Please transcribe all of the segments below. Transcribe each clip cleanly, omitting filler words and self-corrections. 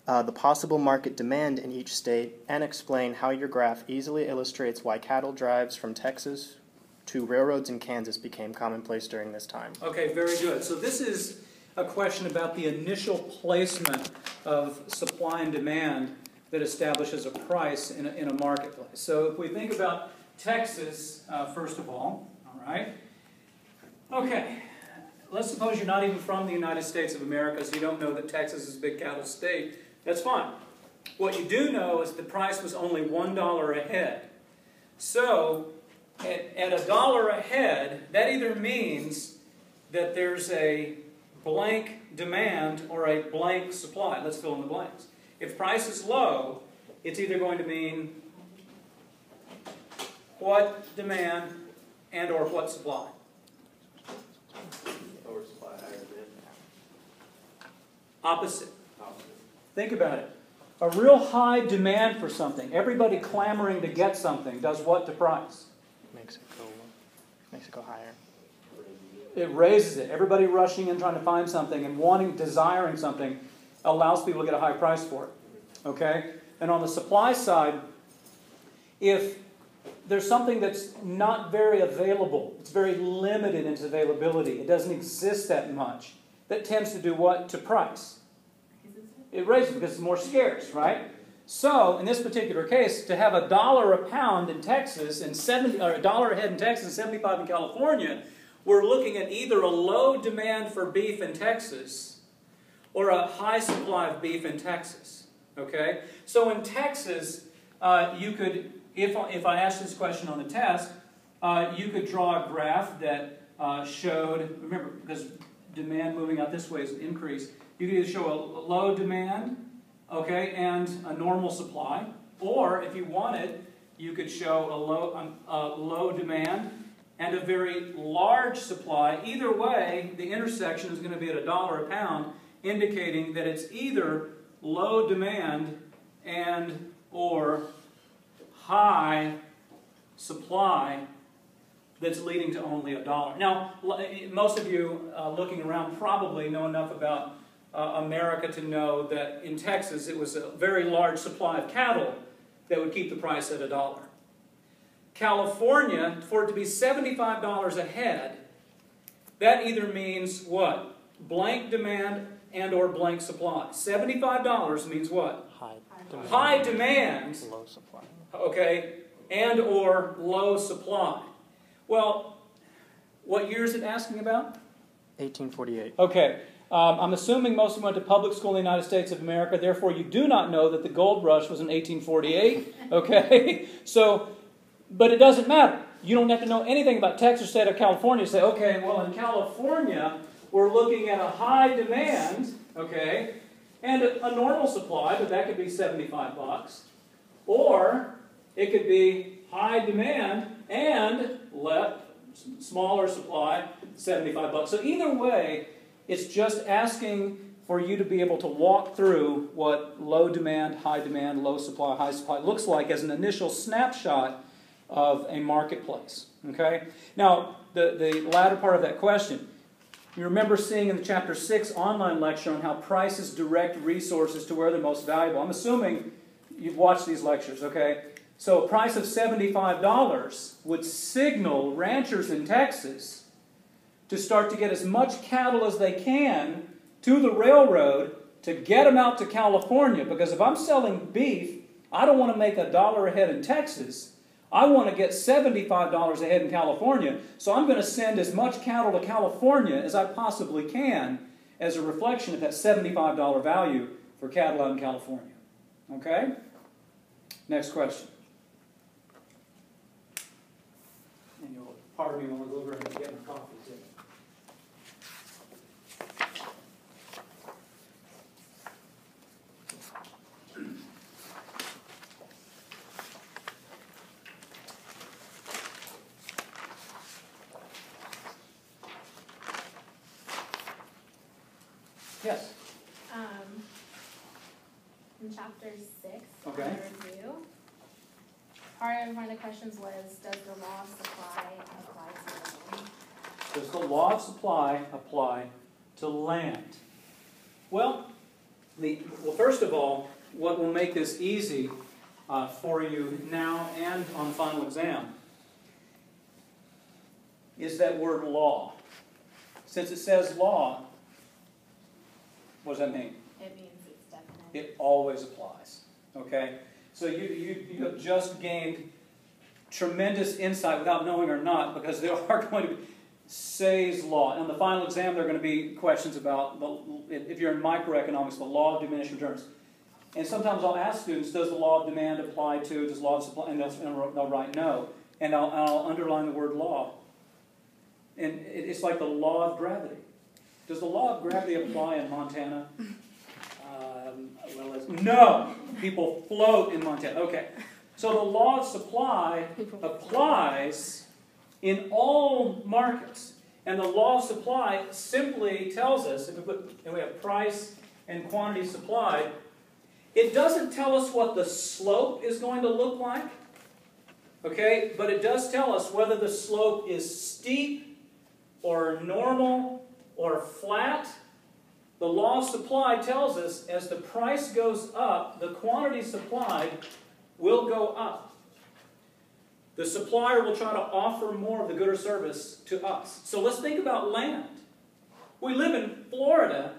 the possible market demand in each state and explain how your graph easily illustrates why cattle drives from Texas to railroads in Kansas became commonplace during this time. Okay, very good. So this is a question about the initial placement of supply and demand that establishes a price in a marketplace. So if we think about Texas, first of all right? Okay, let's suppose you're not even from the United States of America, so you don't know that Texas is a big cattle state. That's fine. What you do know is the price was only $1 a head. So, at $1 a head, that either means that there's a blank demand or a blank supply. Let's fill in the blanks. If price is low, it's either going to mean what demand and or what supply? Lower supply, higher demand. Opposite. Think about it. A real high demand for something, everybody clamoring to get something, does what to price? Makes it go higher. It raises it. Everybody rushing in trying to find something and wanting, desiring something allows people to get a high price for it. Okay? And on the supply side, if there's something that's not very available, it's very limited in its availability, it doesn't exist that much, that tends to do what to price? It raises it because it's more scarce, right? So, in this particular case, to have $1 a pound in Texas and $1 a head in Texas and 75 in California, we're looking at either a low demand for beef in Texas or a high supply of beef in Texas. Okay? So in Texas, you could, if I asked this question on the test, you could draw a graph that showed, remember, because demand moving out this way is an increase, you could either show a low demand, okay, and a normal supply, or if you wanted, you could show a low demand and a very large supply. Either way, the intersection is going to be at $1 a pound, indicating that it's either low demand and or high supply that's leading to only $1. Now, most of you looking around probably know enough about America to know that in Texas it was a very large supply of cattle that would keep the price at $1. California, for it to be $75 a head, that either means what? Blank demand and or blank supply. $75 means what? High demand. Low supply. Okay, and or low supply. Well, what year is it asking about? 1848. Okay. I'm assuming most of you went to public school in the United States of America, therefore you do not know that the gold rush was in 1848, okay? So, but it doesn't matter. You don't have to know anything about Texas, state, or California to say, okay, well in California, we're looking at a high demand, okay, and a normal supply, but that could be $75. Or it could be high demand and smaller supply, $75. So either way, it's just asking for you to be able to walk through what low demand, low supply, high supply looks like as an initial snapshot of a marketplace. Okay? Now, the latter part of that question, you remember seeing in the Chapter 6 online lecture on how prices direct resources to where they're most valuable. I'm assuming you've watched these lectures, okay? So a price of $75 would signal ranchers in Texas to start to get as much cattle as they can to the railroad to get them out to California. Because if I'm selling beef, I don't want to make $1 a head in Texas. I want to get $75 a head in California. So I'm going to send as much cattle to California as I possibly can as a reflection of that $75 value for cattle out in California. Okay? Next question. And you'll pardon me when we go over and get my coffee too. Yes. In chapter 6, Okay. review, part of one of the questions was, does the law of supply apply to land? Does the law of supply apply to land? Well, Well, first of all, what will make this easy for you now and on the final exam is that word law. Since it says law, what does that mean? It means it's definite. It always applies. Okay? So you have just gained tremendous insight without knowing or not, because there are going to be Say's law. And on the final exam, there are going to be questions about, if you're in microeconomics, the law of diminishing returns. And sometimes I'll ask students, does the law of demand apply to, does law of supply, and they'll write no. And I'll underline the word law. And it's like the law of gravity. Does the law of gravity apply in Montana? No! People float in Montana. Okay. So the law of supply applies in all markets. And the law of supply simply tells us, if we have price and quantity supplied, it doesn't tell us what the slope is going to look like, okay? But it does tell us whether the slope is steep or normal or flat. The law of supply tells us as the price goes up, the quantity supplied will go up. The supplier will try to offer more of the good or service to us. So let's think about land. We live in Florida,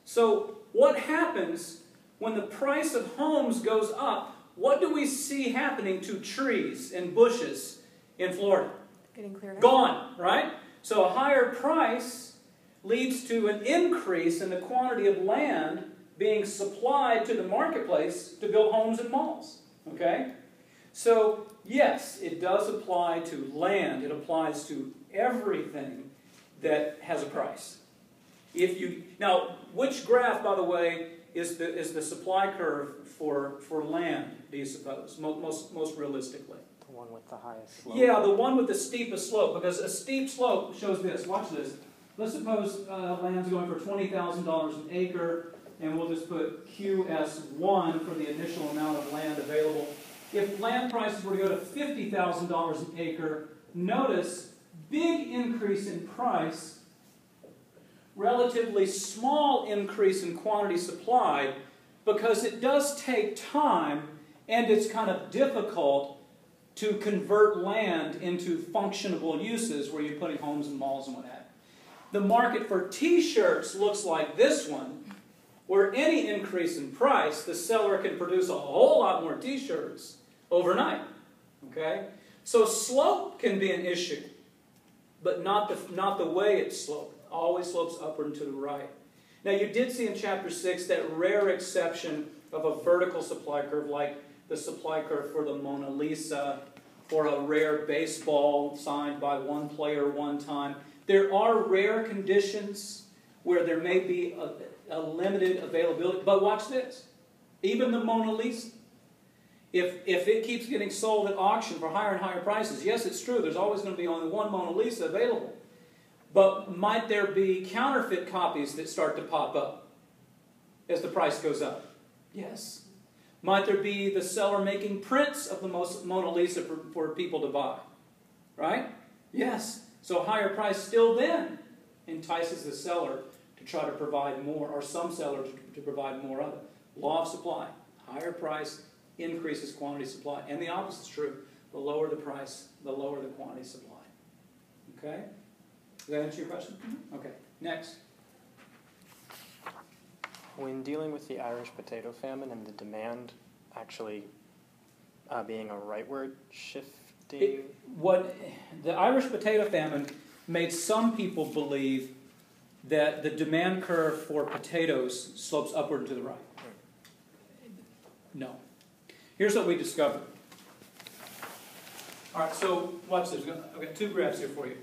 so what happens when the price of homes goes up? What do we see happening to trees and bushes in Florida? Getting cleared out. Gone, right? So a higher price leads to an increase in the quantity of land being supplied to the marketplace to build homes and malls. Okay? So, yes, it does apply to land. It applies to everything that has a price. Now, which graph, by the way, is the supply curve for land, do you suppose, most realistically? The one with the highest slope. Yeah, the one with the steepest slope, because a steep slope shows this. Watch this. Let's suppose land's going for $20,000 an acre, and we'll just put QS1 for the initial amount of land available. If land prices were to go to $50,000 an acre, notice big increase in price, relatively small increase in quantity supplied, because it does take time and it's kind of difficult to convert land into functionable uses where you're putting homes and malls and what have you. The market for t-shirts looks like this one, where any increase in price, the seller can produce a whole lot more t-shirts overnight. Okay? So slope can be an issue, but not the way it's sloped. It always slopes upward and to the right. Now you did see in chapter 6 that rare exception of a vertical supply curve, like the supply curve for the Mona Lisa, or a rare baseball signed by one player one time. There are rare conditions where there may be a limited availability. But watch this. Even the Mona Lisa, if it keeps getting sold at auction for higher and higher prices, yes, it's true, there's always going to be only one Mona Lisa available. But might there be counterfeit copies that start to pop up as the price goes up? Yes. Might there be the seller making prints of the Mona Lisa for people to buy? Right? Yes. So a higher price still then entices the seller to try to provide more, or some seller to provide more of it. Law of supply. Higher price increases quantity supply. And the opposite is true. The lower the price, the lower the quantity supply. Okay? Does that answer your question? Mm-hmm. Okay. Next. When dealing with the Irish potato famine and the demand actually being a rightward shifting... The Irish potato famine made some people believe that the demand curve for potatoes slopes upward and to the right. No. Here's what we discovered. All right, so watch this. I've got two graphs here for you.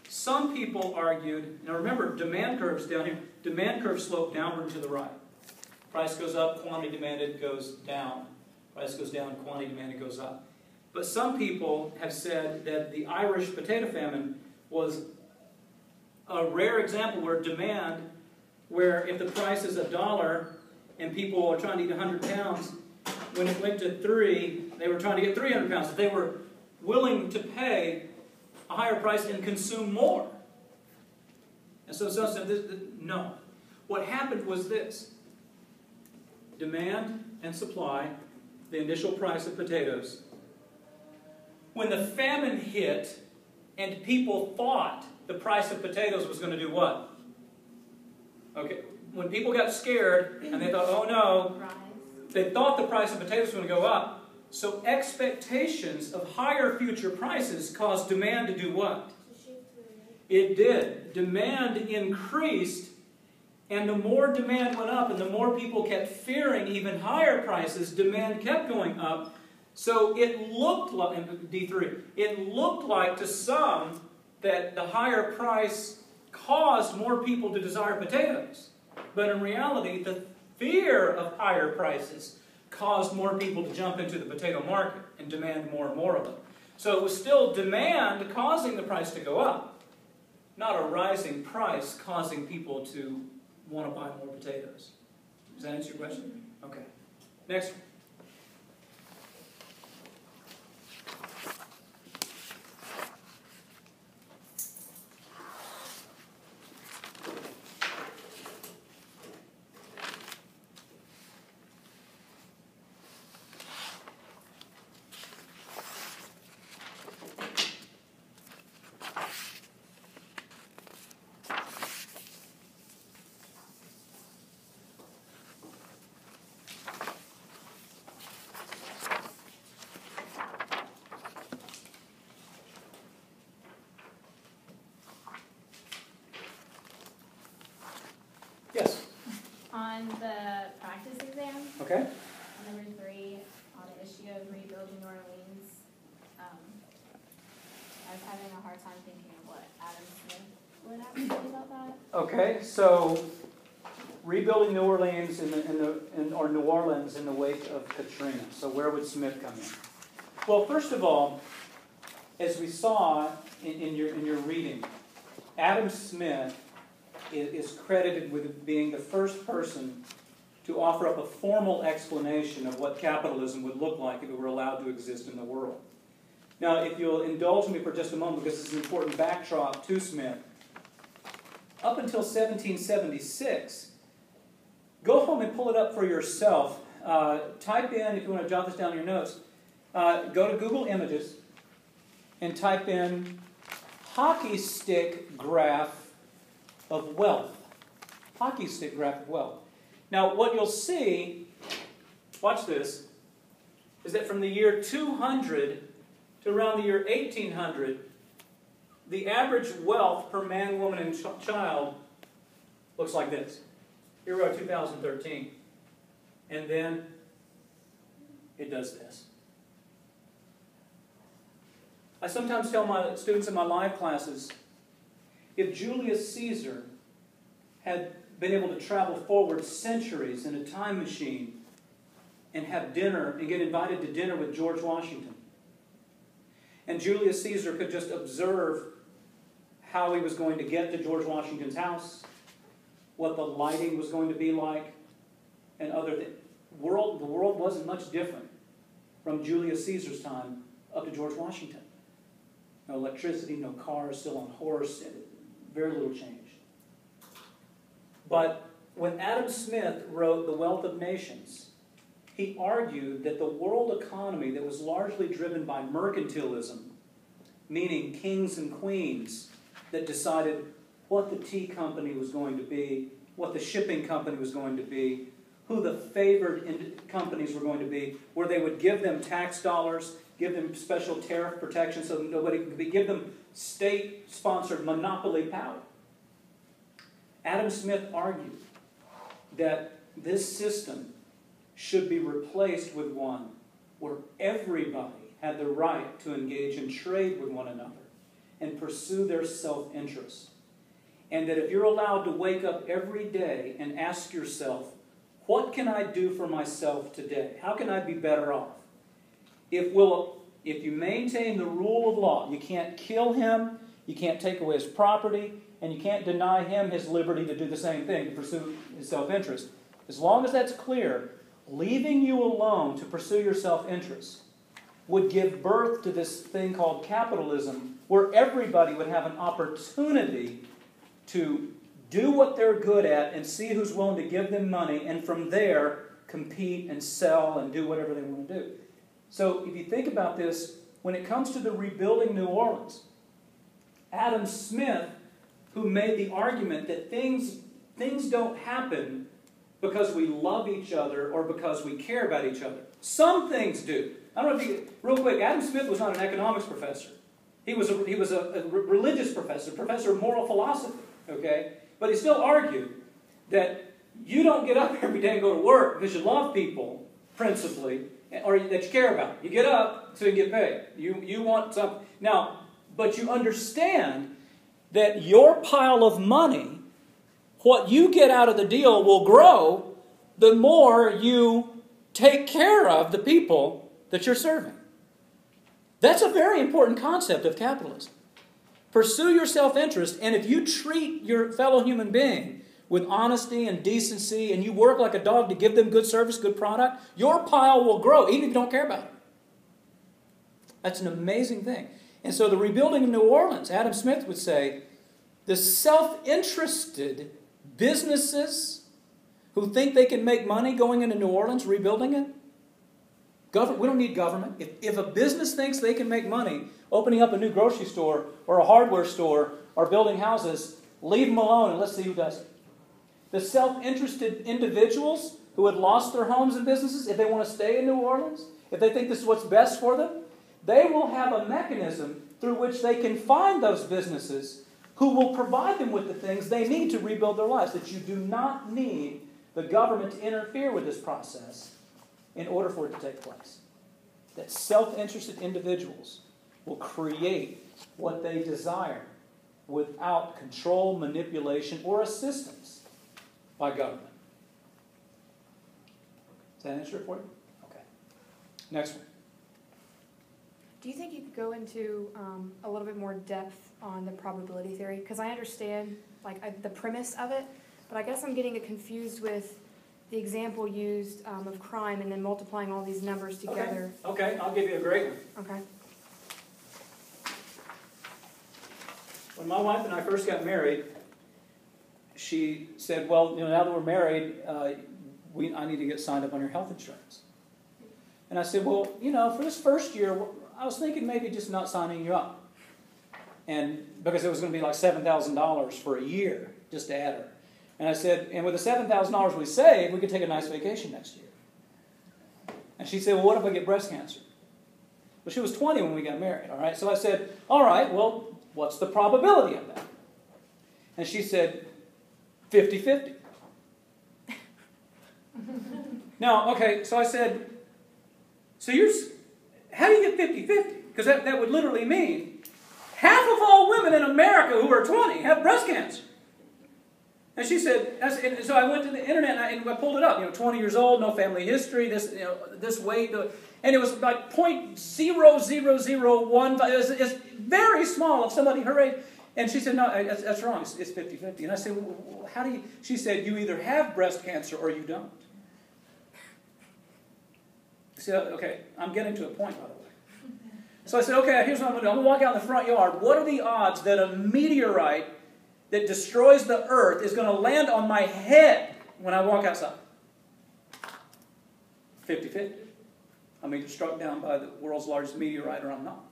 Some people argued, now remember, demand curves down here, demand curves slope downward and to the right. Price goes up, quantity demanded goes down. Price goes down, quantity demanded goes up. But some people have said that the Irish potato famine was a rare example where where if the price is $1 and people are trying to eat 100 pounds, when it went to 3, they were trying to get 300 pounds. They were willing to pay a higher price and consume more. And so some said, no. What happened was this. demand and supply, the initial price of potatoes. When the famine hit and people thought the price of potatoes was going to do what? Okay, when people got scared and they thought, oh no, they thought the price of potatoes was going to go up. So expectations of higher future prices caused demand to do what? It did. Demand increased, and the more demand went up and the more people kept fearing even higher prices, demand kept going up. So it looked like, in D3, it looked like to some that the higher price caused more people to desire potatoes. But in reality, the fear of higher prices caused more people to jump into the potato market and demand more and more of them. So it was still demand causing the price to go up, not a rising price causing people to want to buy more potatoes. Does that answer your question? Okay. Next one. Yes. On the practice exam, Okay. number 3, on the issue of rebuilding New Orleans, I was having a hard time thinking of what Adam Smith would have to say about that. Okay, so rebuilding New Orleans or New Orleans in the wake of Katrina. So where would Smith come in? Well, first of all, as we saw in your reading, Adam Smith is credited with being the first person to offer up a formal explanation of what capitalism would look like if it were allowed to exist in the world. Now, if you'll indulge me for just a moment, because this is an important backdrop to Smith, up until 1776, go home and pull it up for yourself. Type in, if you want to jot this down in your notes, go to Google Images and type in hockey stick graph of wealth. Hockey stick graph of wealth. Now, what you'll see, watch this, is that from the year 200 to around the year 1800, the average wealth per man, woman, and child looks like this. Here we are, 2013. And then it does this. I sometimes tell my students in my live classes, if Julius Caesar had been able to travel forward centuries in a time machine and have dinner and get invited to dinner with George Washington, and Julius Caesar could just observe how he was going to get to George Washington's house, what the lighting was going to be like, and other things. The world wasn't much different from Julius Caesar's time up to George Washington. No electricity, no cars, still on horse, very little change. But when Adam Smith wrote The Wealth of Nations, he argued that the world economy that was largely driven by mercantilism, meaning kings and queens that decided what the tea company was going to be, what the shipping company was going to be, who the favored companies were going to be, where they would give them tax dollars, give them special tariff protection so that nobody could be, give them state-sponsored monopoly power. Adam Smith argued that this system should be replaced with one where everybody had the right to engage in trade with one another and pursue their self-interest. And that if you're allowed to wake up every day and ask yourself, what can I do for myself today? How can I be better off? If you maintain the rule of law, you can't kill him, you can't take away his property, and you can't deny him his liberty to do the same thing, to pursue his self-interest. As long as that's clear, leaving you alone to pursue your self-interest would give birth to this thing called capitalism, where everybody would have an opportunity to do what they're good at and see who's willing to give them money, and from there compete and sell and do whatever they want to do. So if you think about this, when it comes to the rebuilding New Orleans, Adam Smith, who made the argument that things don't happen because we love each other or because we care about each other. Some things do. I don't know if you, real quick, Adam Smith was not an economics professor. He was a religious professor of moral philosophy, okay? But he still argued that you don't get up every day and go to work because you love people, principally, or that you care about. You get up so you get paid. You want something. Now, but you understand that your pile of money, what you get out of the deal will grow the more you take care of the people that you're serving. That's a very important concept of capitalism. Pursue your self-interest, and if you treat your fellow human being with honesty and decency, and you work like a dog to give them good service, good product, your pile will grow, even if you don't care about it. That's an amazing thing. And so the rebuilding of New Orleans, Adam Smith would say, the self-interested businesses who think they can make money going into New Orleans, rebuilding it, we don't need government. If a business thinks they can make money opening up a new grocery store or a hardware store or building houses, leave them alone and let's see who does it. The self-interested individuals who had lost their homes and businesses, if they want to stay in New Orleans, if they think this is what's best for them, they will have a mechanism through which they can find those businesses who will provide them with the things they need to rebuild their lives. That you do not need the government to interfere with this process in order for it to take place. That self-interested individuals will create what they desire without control, manipulation, or assistance by government. Does that answer it for you? Okay. Next one. Do you think you could go into a little bit more depth on the probability theory? Because I understand the premise of it, but I guess I'm getting it confused with the example used of crime and then multiplying all these numbers together. Okay, I'll give you a great one. Okay. When my wife and I first got married, she said, well, now that we're married, I need to get signed up on your health insurance. And I said, well, for this first year, I was thinking maybe just not signing you up. And because it was going to be like $7,000 for a year just to add her. And I said, and with the $7,000 we saved, we could take a nice vacation next year. And she said, well, what if I get breast cancer? Well, she was 20 when we got married, all right? So I said, all right, well, what's the probability of that? And she said, 50-50. Now, okay, so I said, how do you get 50-50? Because that would literally mean half of all women in America who are 20 have breast cancer. And she said, and so I went to the internet and I pulled it up. 20 years old, no family history, this weight, and it was like 0.00015. It's very small of somebody her age. And she said, no, that's wrong. It's 50-50. And I said, well, how do you? She said, you either have breast cancer or you don't. See, okay, I'm getting to a point, by the way. So I said, okay, here's what I'm going to do. I'm going to walk out in the front yard. What are the odds that a meteorite that destroys the earth is going to land on my head when I walk outside? 50-50. I'm either struck down by the world's largest meteorite or I'm not.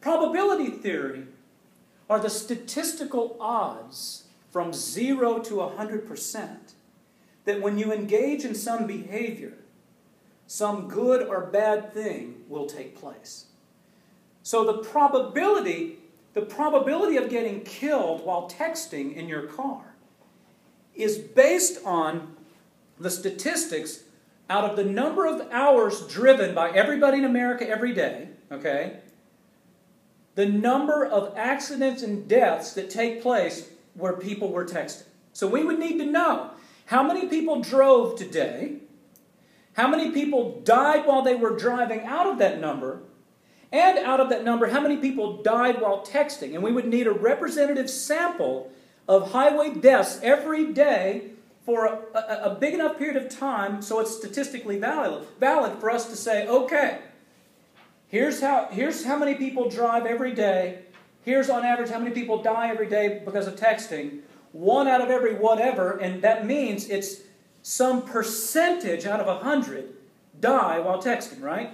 Probability theory are the statistical odds from 0 to 100% that when you engage in some behavior, some good or bad thing will take place. So the probability of getting killed while texting in your car is based on the statistics out of the number of hours driven by everybody in America every day, okay? The number of accidents and deaths that take place where people were texting. So we would need to know how many people drove today, how many people died while they were driving out of that number, and out of that number, how many people died while texting. And we would need a representative sample of highway deaths every day for a big enough period of time so it's statistically valid for us to say, okay, here's how many people drive every day. Here's on average how many people die every day because of texting. 1 out of every whatever, and that means it's some percentage out of 100 die while texting, right?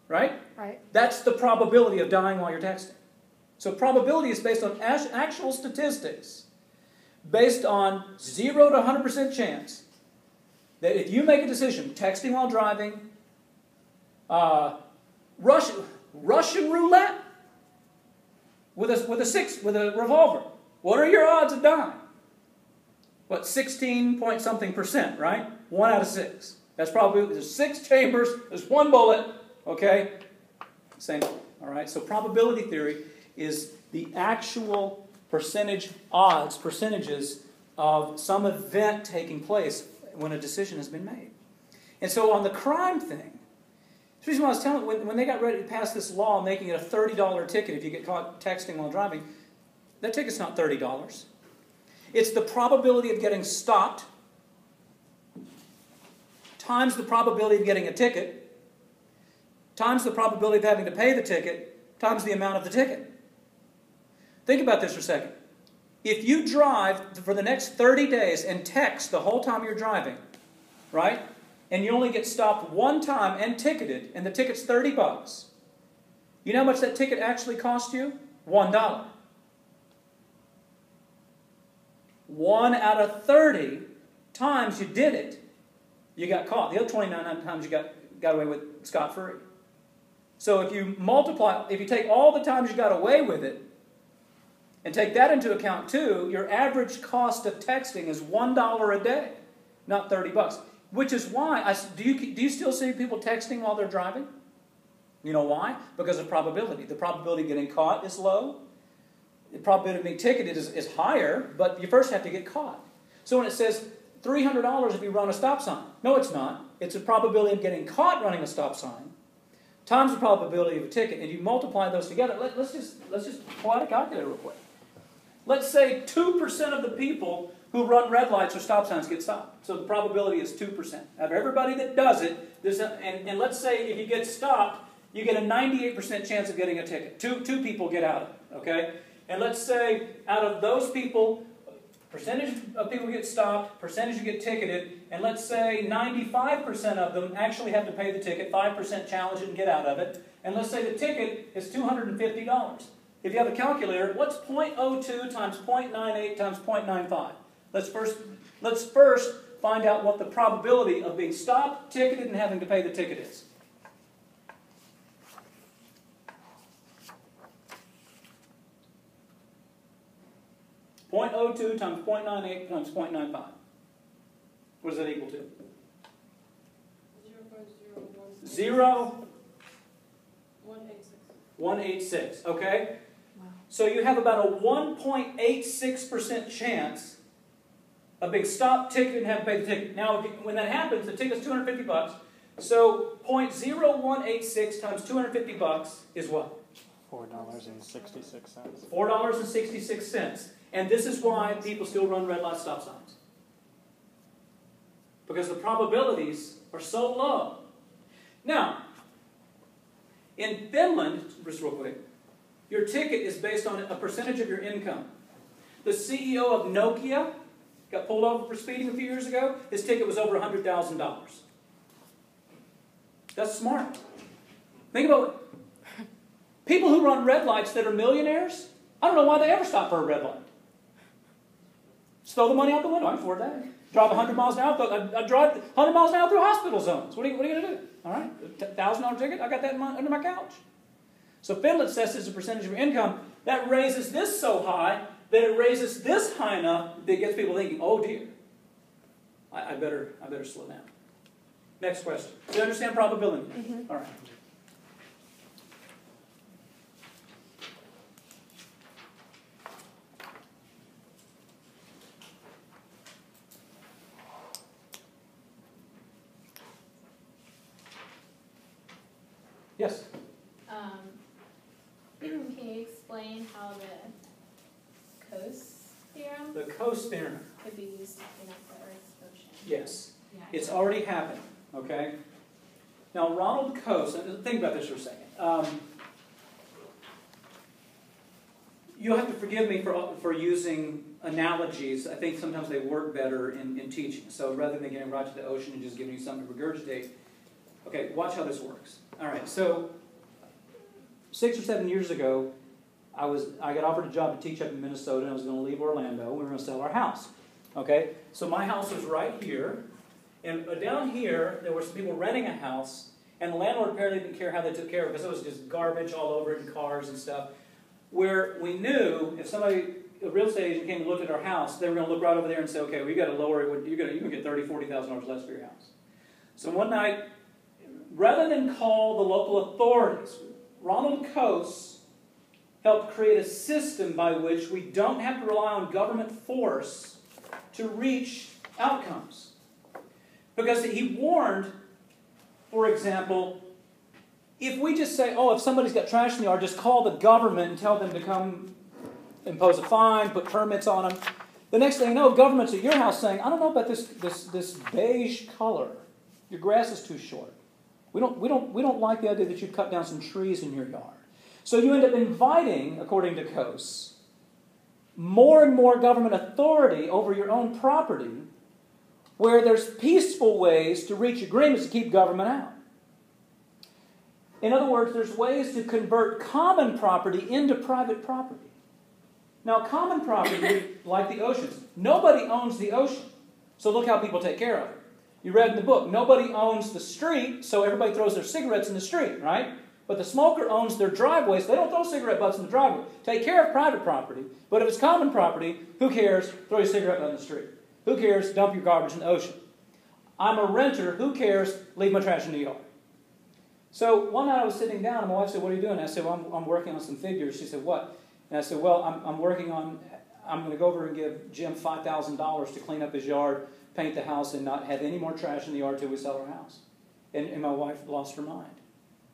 Right? Right. That's the probability of dying while you're texting. So probability is based on actual statistics, based on 0 to 100% chance that if you make a decision, texting while driving, Russian roulette with a revolver, what are your odds of dying? What, 16 point something percent, right? 1 out of 6. That's probably, there's 6 chambers, there's 1 bullet, okay? Same, all right? So probability theory is the actual percentages of some event taking place when a decision has been made. And so on the crime thing, the reason why I was telling, when they got ready to pass this law making it a $30 ticket if you get caught texting while driving, that ticket's not $30. It's the probability of getting stopped times the probability of getting a ticket times the probability of having to pay the ticket times the amount of the ticket. Think about this for a second. If you drive for the next 30 days and text the whole time you're driving, right? And you only get stopped 1 time and ticketed, and the ticket's $30. You know how much that ticket actually cost you? $1. 1 out of 30 times you did it, you got caught. The other 29 times you got away with scot-free. So if you multiply, if you take all the times you got away with it, and take that into account too, your average cost of texting is $1 a day, not $30. Which is why, do you still see people texting while they're driving? You know why? Because of probability. The probability of getting caught is low. The probability of being ticketed is higher, but you first have to get caught. So when it says $300 if you run a stop sign, no it's not. It's the probability of getting caught running a stop sign times the probability of a ticket, and you multiply those together. Let's just pull out a calculator real quick. Let's say 2% of the people who run red lights or stop signs get stopped. So the probability is 2%. Out of everybody that does it, and let's say if you get stopped, you get a 98% chance of getting a ticket. Two people get out of it, okay? And let's say out of those people, percentage of people get stopped, percentage you get ticketed, and let's say 95% of them actually have to pay the ticket, 5% challenge it and get out of it, and let's say the ticket is $250. If you have a calculator, what's 0.02 times 0.98 times 0.95? Let's first find out what the probability of being stopped, ticketed, and having to pay the ticket is. .02 times 0.98 times 0.95. What does that equal to? 0.01. 186. Okay? Wow. So you have about a 1.86% chance of being stopped, ticketed, and having to pay the ticket. Now, when that happens, the ticket's $250. So 0.0186 times $250 is what? $4.66. $4.66. And this is why people still run red light stop signs. Because the probabilities are so low. Now, in Finland, just real quick, your ticket is based on a percentage of your income. The CEO of Nokia got pulled over for speeding a few years ago. His ticket was over $100,000. That's smart. Think about it. People who run red lights that are millionaires, I don't know why they ever stop for a red light. Just throw the money out the window. I can afford that. Drive 100 miles an hour. I drive 100 miles an hour through hospital zones. What are you going to do? All right, $1,000 ticket. I got that under my couch. So Finland says it's a percentage of your income. That raises this so high that it raises this high enough that it gets people thinking, oh dear, I better slow down. Next question. Do you understand probability? Mm-hmm. All right. Yes? Can you explain how the Coase theorem The Coase theorem. could be used to connect the Earth's ocean? Yes. Yeah. It's already happened, okay? Now, Ronald Coase, think about this for a second. you'll have to forgive me for using analogies. I think sometimes they work better in teaching. So rather than getting right to the ocean and just giving you something to regurgitate, okay, watch how this works. All right, so 6 or 7 years ago, I got offered a job to teach up in Minnesota, and I was going to leave Orlando. We were going to sell our house. Okay, so my house was right here, and down here there were some people renting a house, and the landlord apparently didn't care how they took care of it because it was just garbage all over it and cars and stuff. Where we knew if somebody, a real estate agent, came and looked at our house, they were going to look right over there and say, okay, we got to lower it. You can get $30,000, $40,000 less for your house. So one night, rather than call the local authorities, Ronald Coase helped create a system by which we don't have to rely on government force to reach outcomes. Because he warned, for example, if we just say, oh, if somebody's got trash in the yard, just call the government and tell them to come impose a fine, put permits on them. The next thing you know, government's at your house saying, I don't know about this beige color. Your grass is too short. We don't like the idea that you've cut down some trees in your yard. So you end up inviting, according to Coase, more and more government authority over your own property, where there's peaceful ways to reach agreements to keep government out. In other words, there's ways to convert common property into private property. Now, common property, like the oceans, nobody owns the ocean. So look how people take care of it. You read in the book, nobody owns the street, so everybody throws their cigarettes in the street, right? But the smoker owns their driveway, so they don't throw cigarette butts in the driveway. Take care of private property, but if it's common property, who cares? Throw your cigarette butt in the street. Who cares? Dump your garbage in the ocean. I'm a renter. Who cares? Leave my trash in the yard. So one night I was sitting down, and my wife said, what are you doing? And I said, well, I'm working on some figures. She said, what? And I said, well, I'm going to go over and give Jim $5,000 to clean up his yard, paint the house, and not have any more trash in the yard till we sell our house. And my wife lost her mind.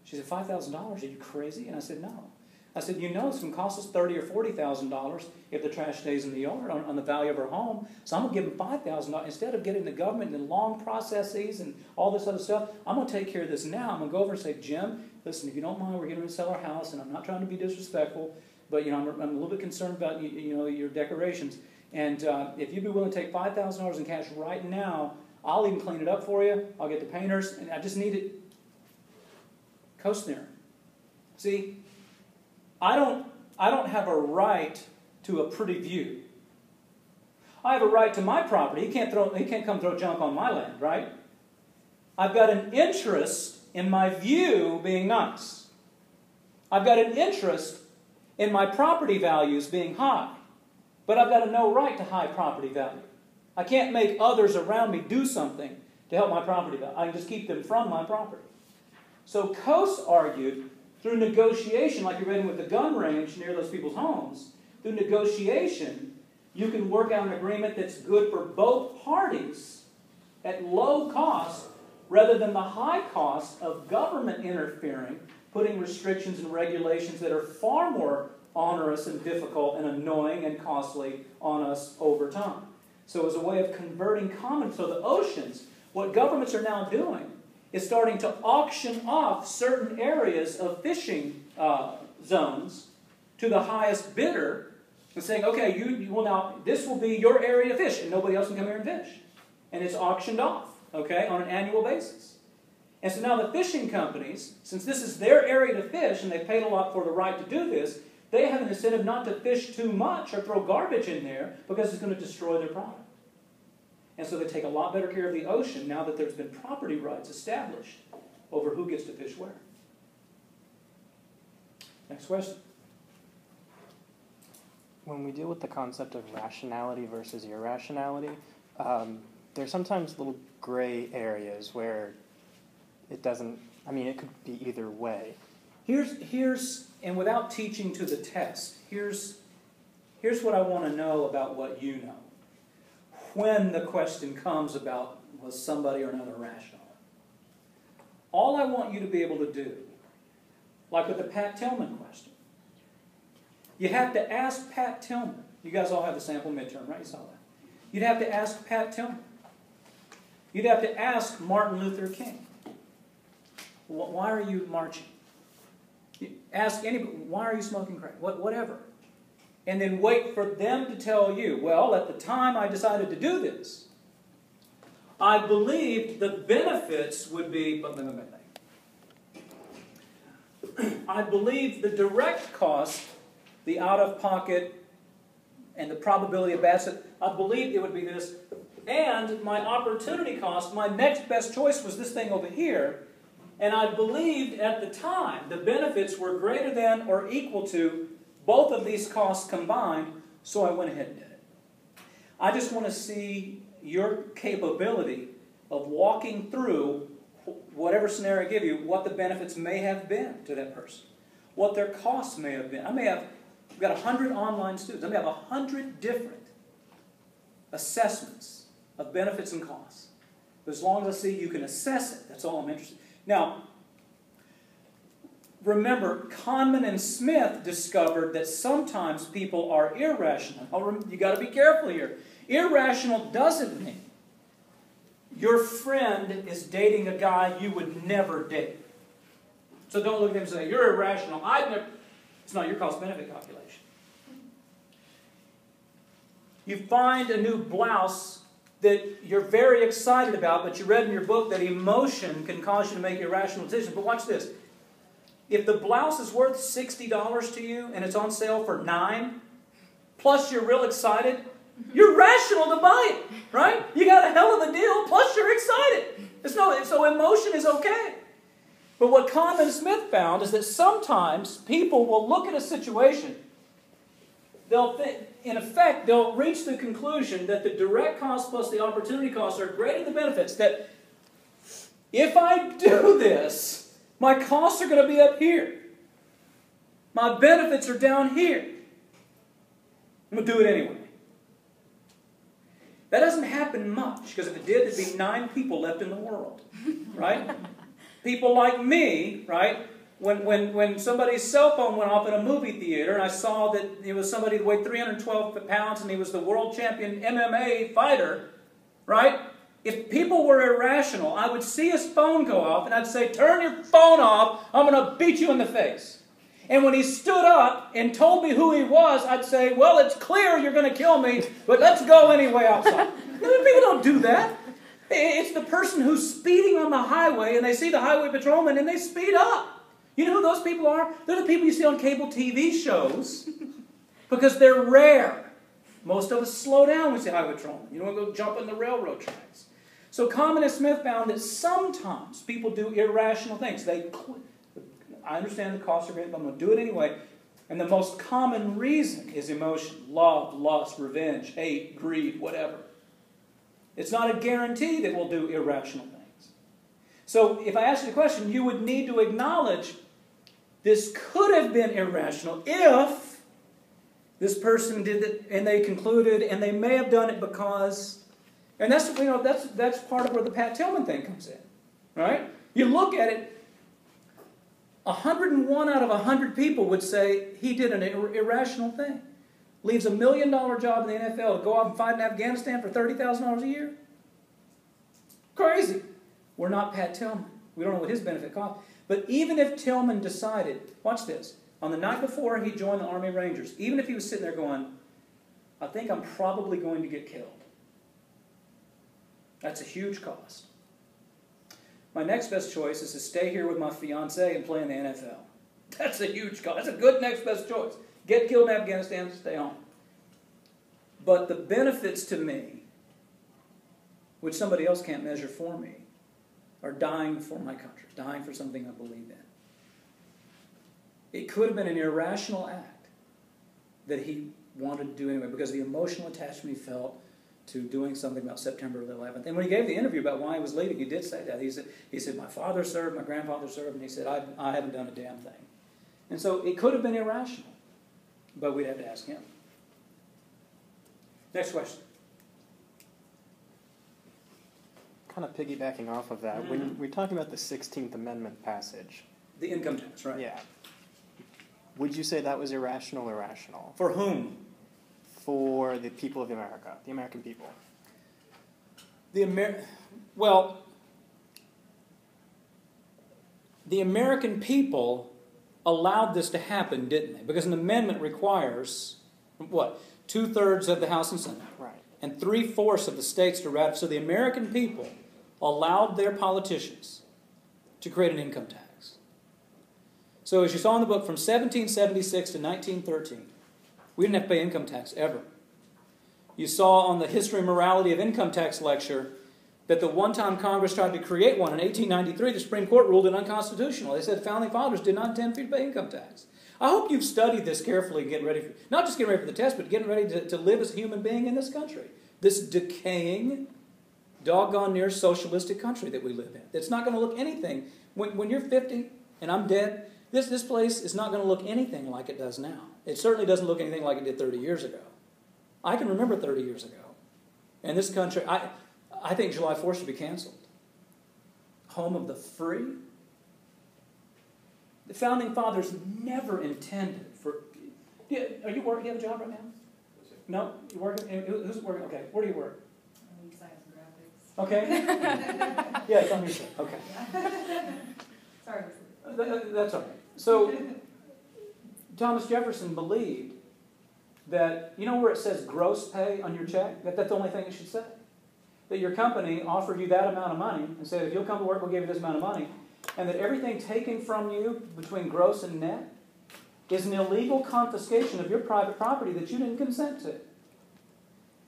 She said, $5,000? Are you crazy? And I said, no. I said, you know it's going to cost us $30,000 or $40,000 if the trash stays in the yard on the value of our home. So I'm going to give him $5,000. Instead of getting the government and long processes and all this other stuff, I'm going to take care of this now. I'm going to go over and say, Jim, listen, if you don't mind, we're going to sell our house, and I'm not trying to be disrespectful, but I'm a little bit concerned about your decorations. And if you'd be willing to take $5,000 in cash right now, I'll even clean it up for you. I'll get the painters, and I just need it. Costner. See, I don't have a right to a pretty view. I have a right to my property. He can't come throw junk on my land, right? I've got an interest in my view being nice. I've got an interest in my property values being high. But I've got no right to high property value. I can't make others around me do something to help my property value. I can just keep them from my property. So Coase argued, through negotiation, like you're reading with the gun range near those people's homes, through negotiation, you can work out an agreement that's good for both parties at low cost, rather than the high cost of government interfering, putting restrictions and regulations that are far more onerous and difficult and annoying and costly on us over time. So it was a way of converting common. So the oceans, what governments are now doing is starting to auction off certain areas of fishing zones to the highest bidder and saying, okay, you will now, this will be your area to fish, and nobody else can come here and fish. And it's auctioned off, okay, on an annual basis. And so now the fishing companies, since this is their area to fish, and they've paid a lot for the right to do this, they have an incentive not to fish too much or throw garbage in there because it's going to destroy their product. And so they take a lot better care of the ocean now that there's been property rights established over who gets to fish where. Next question. When we deal with the concept of rationality versus irrationality, there's sometimes little gray areas where it doesn't, it could be either way. Here's and without teaching to the test, here's what I want to know about what you know. When the question comes about, was somebody or another rational? All I want you to be able to do, like with the Pat Tillman question, you have to ask Pat Tillman. You guys all have the sample midterm, right? You saw that. You'd have to ask Pat Tillman. You'd have to ask Martin Luther King. Why are you marching? Ask anybody, why are you smoking crack? Whatever. and then wait for them to tell you, well, at the time I decided to do this, I believed the benefits would be, I believed the direct cost, the out-of-pocket, and the probability of bad stuff, I believed it would be this, and my opportunity cost, my next best choice was this thing over here, and I believed at the time the benefits were greater than or equal to both of these costs combined, so I went ahead and did it. I just want to see your capability of walking through whatever scenario I give you, what the benefits may have been to that person, what their costs may have been. We've got 100 online students. I may have 100 different assessments of benefits and costs. But as long as I see you can assess it, that's all I'm interested in. Now, remember, Kahneman and Smith discovered that sometimes people are irrational. You've got to be careful here. Irrational doesn't mean your friend is dating a guy you would never date. So don't look at him and say, you're irrational. It's not your cost-benefit calculation. You find a new blouse that you're very excited about, but you read in your book that emotion can cause you to make irrational decisions. But watch this. If the blouse is worth $60 to you and it's on sale for $9, plus you're real excited, you're rational to buy it, right? You got a hell of a deal, plus you're excited. So emotion is okay. But what Kahneman and Smith found is that sometimes people will look at a situation, they'll reach the conclusion that the direct cost plus the opportunity costs are greater than the benefits, that if I do this, my costs are going to be up here. My benefits are down here. I'm going to do it anyway. That doesn't happen much, because if it did, there'd be 9 people left in the world, right? People like me, right? When somebody's cell phone went off in a movie theater, and I saw that it was somebody who weighed 312 pounds, and he was the world champion MMA fighter, right? If people were irrational, I would see his phone go off, and I'd say, turn your phone off, I'm going to beat you in the face. And when he stood up and told me who he was, I'd say, well, it's clear you're going to kill me, but let's go anyway outside. People don't do that. It's the person who's speeding on the highway, and they see the highway patrolman, and they speed up. You know who those people are? They're the people you see on cable TV shows, because they're rare. Most of us slow down when we see highway patrolman. You don't want to go jump on the railroad tracks. So Kahneman and Smith found that sometimes people do irrational things. I understand the costs are great, but I'm going to do it anyway. And the most common reason is emotion. Love, lust, revenge, hate, greed, whatever. It's not a guarantee that we'll do irrational things. So if I ask you the question, you would need to acknowledge this could have been irrational if this person did it and they concluded, and they may have done it because... And that's part of where the Pat Tillman thing comes in. Right? You look at it, 101 out of 100 people would say he did an irrational thing. Leaves $1 million job in the NFL to go out and fight in Afghanistan for $30,000 a year? Crazy. We're not Pat Tillman. We don't know what his benefit cost. But even if Tillman decided, watch this, on the night before he joined the Army Rangers, even if he was sitting there going, I think I'm probably going to get killed. That's a huge cost. My next best choice is to stay here with my fiancée and play in the NFL. That's a huge cost. That's a good next best choice. Get killed in Afghanistan, stay home. But the benefits to me, which somebody else can't measure for me, are dying for my country, dying for something I believe in. It could have been an irrational act that he wanted to do anyway, because of the emotional attachment he felt to doing something about September the 11th. And when he gave the interview about why he was leaving, he did say that. He said, my father served, my grandfather served, and he said, I haven't done a damn thing. And so it could have been irrational, but we'd have to ask him. Next question. Kind of piggybacking off of that, when we're talking about the 16th Amendment passage. The income tax, right? Yeah. Would you say that was irrational or rational? For whom? For the people of America, the American people. The American people allowed this to happen, didn't they? Because an amendment requires what? 2/3 of the House and Senate. Right. And 3/4 of the states to ratify. So the American people allowed their politicians to create an income tax. So as you saw in the book, from 1776 to 1913, we didn't have to pay income tax ever. You saw on the History and Morality of Income Tax lecture that the one time Congress tried to create one in 1893, the Supreme Court ruled it unconstitutional. They said founding fathers did not intend for you to pay income tax. I hope you've studied this carefully and getting ready for, not just getting ready for the test, but getting ready to live as a human being in this country. This decaying, doggone near socialistic country that we live in. It's not going to look anything, when you're 50 and I'm dead, this place is not going to look anything like it does now. It certainly doesn't look anything like it did 30 years ago. I can remember 30 years ago. And this country, I think July 4th should be canceled. Home of the free. The founding fathers never intended for... Are you working? Do you have a job right now? No? You working? Who's working? Okay. Where do you work? Science and graphics. Okay. Yeah, it's on your side. Okay. Sorry. That's all right. So, Thomas Jefferson believed that, you know where it says gross pay on your check? That's the only thing it should say. That your company offered you that amount of money and said, if you'll come to work, we'll give you this amount of money. And that everything taken from you between gross and net is an illegal confiscation of your private property that you didn't consent to.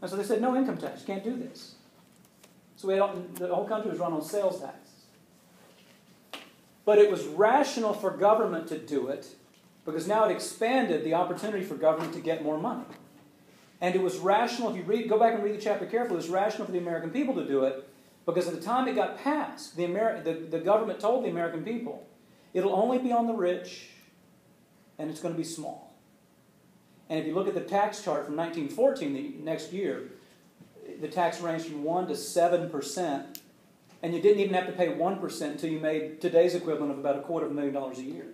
And so they said, no income tax, you can't do this. So the whole country was run on sales taxes. But it was rational for government to do it because now it expanded the opportunity for government to get more money. And it was rational, if you go back and read the chapter carefully, it was rational for the American people to do it because at the time it got passed, the government told the American people, it'll only be on the rich and it's going to be small. And if you look at the tax chart from 1914, the next year, the tax ranged from 1 to 7%, and you didn't even have to pay 1% until you made today's equivalent of about $250,000 a year.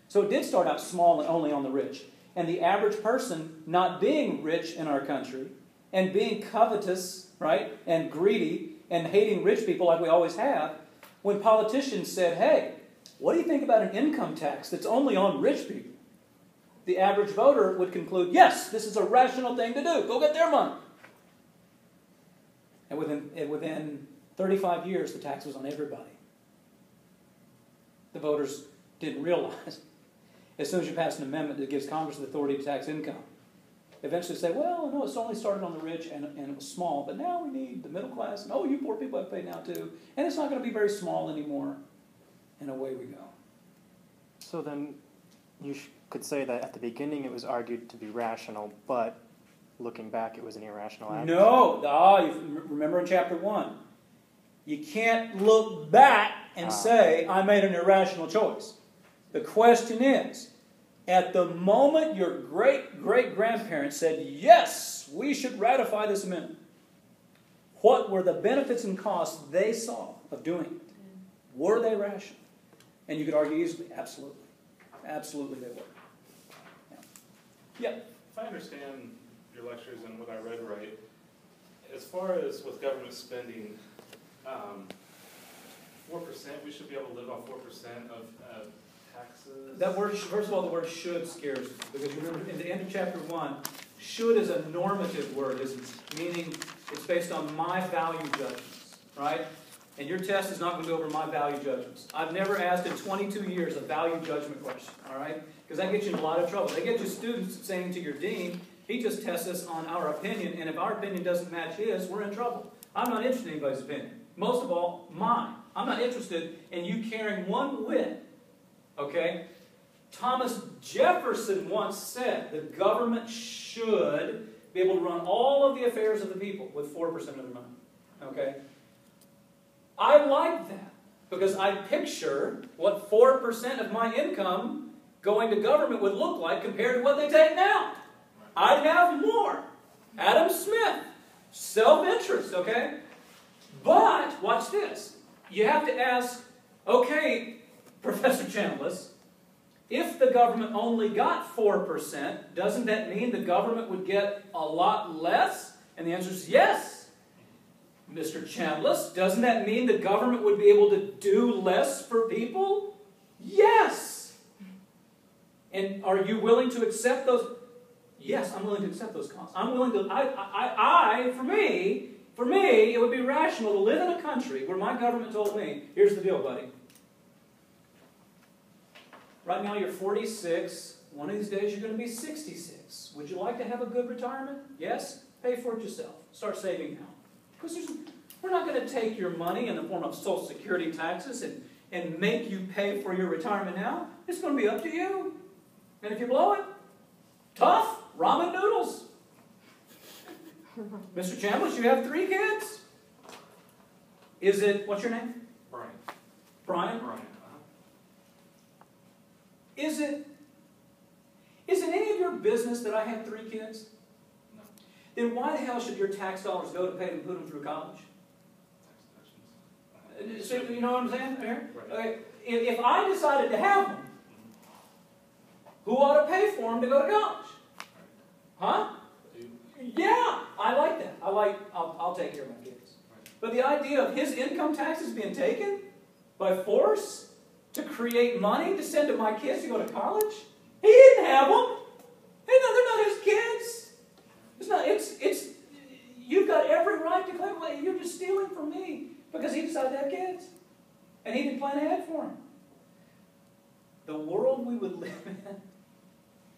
So it did start out small and only on the rich. And the average person, not being rich in our country, and being covetous, right, and greedy, and hating rich people like we always have, when politicians said, hey, what do you think about an income tax that's only on rich people? The average voter would conclude, yes, this is a rational thing to do. Go get their money. And within 35 years, the tax was on everybody. The voters didn't realize. As soon as you pass an amendment that gives Congress the authority to tax income, eventually say, well, no, it's only started on the rich and it was small, but now we need the middle class, and you poor people have to pay now too, and it's not going to be very small anymore, and away we go. So then you could say that at the beginning it was argued to be rational, but looking back it was an irrational act? No. You remember in chapter 1, you can't look back and say, I made an irrational choice. The question is, at the moment your great-great-grandparents said, yes, we should ratify this amendment, what were the benefits and costs they saw of doing it? Were they rational? And you could argue easily, absolutely. Absolutely they were. Yeah. If I understand your lectures and what I read right, as far as with government spending, 4%, we should be able to live on 4% of taxes? That word, first of all, the word should scares me. Because remember, in the end of chapter 1, should is a normative word, meaning it's based on my value judgments, right? And your test is not going to go over my value judgments. I've never asked in 22 years a value judgment question, all right? Because that gets you in a lot of trouble. They get you students saying to your dean, he just tests us on our opinion, and if our opinion doesn't match his, we're in trouble. I'm not interested in anybody's opinion. Most of all, mine. I'm not interested in you caring one whit, okay? Thomas Jefferson once said the government should be able to run all of the affairs of the people with 4% of their money, okay? I like that because I picture what 4% of my income going to government would look like compared to what they take now. I'd have more. Adam Smith, self-interest, okay? But, watch this. You have to ask, okay, Professor Chambliss, if the government only got 4%, doesn't that mean the government would get a lot less? And the answer is yes. Mr. Chambliss, doesn't that mean the government would be able to do less for people? Yes. And are you willing to accept those? Yes, I'm willing to accept those costs. I'm willing to, for me, it would be rational to live in a country where my government told me, here's the deal, buddy. Right now you're 46. One of these days you're going to be 66. Would you like to have a good retirement? Yes? Pay for it yourself. Start saving now. Because we're not going to take your money in the form of Social Security taxes and make you pay for your retirement now. It's going to be up to you. And if you blow it, tough, ramen noodles. Mr. Chambliss, you have 3 kids. Is it, what's your name? Brian. Brian? Brian. Is it any of your business that I have 3 kids? No. Then why the hell should your tax dollars go to pay them, put them through college? Tax deductions. So, you know what I'm saying there? Right. Okay. If I decided to have them, who ought to pay for them to go to college? Huh? Yeah, I like that. I'll take care of my kids. But the idea of his income taxes being taken by force to create money to send to my kids to go to college? He didn't have them. They're not his kids. You've got every right to claim, well, you're just stealing from me because he decided to have kids. And he didn't plan ahead for them. The world we would live in,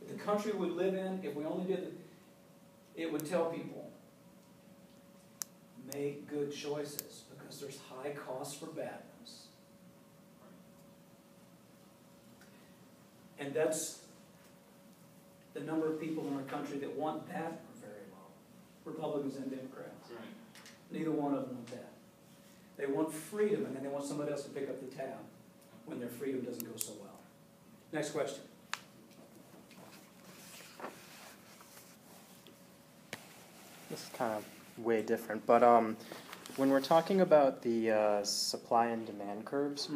the country we would live in, if we only did it would tell people, make good choices because there's high costs for bad ones. And that's the number of people in our country that want that are very low. Republicans and Democrats. Right. Neither one of them want that. They want freedom, and then they want somebody else to pick up the tab when their freedom doesn't go so well. Next question. This is kind of way different, but when we're talking about the supply and demand curves,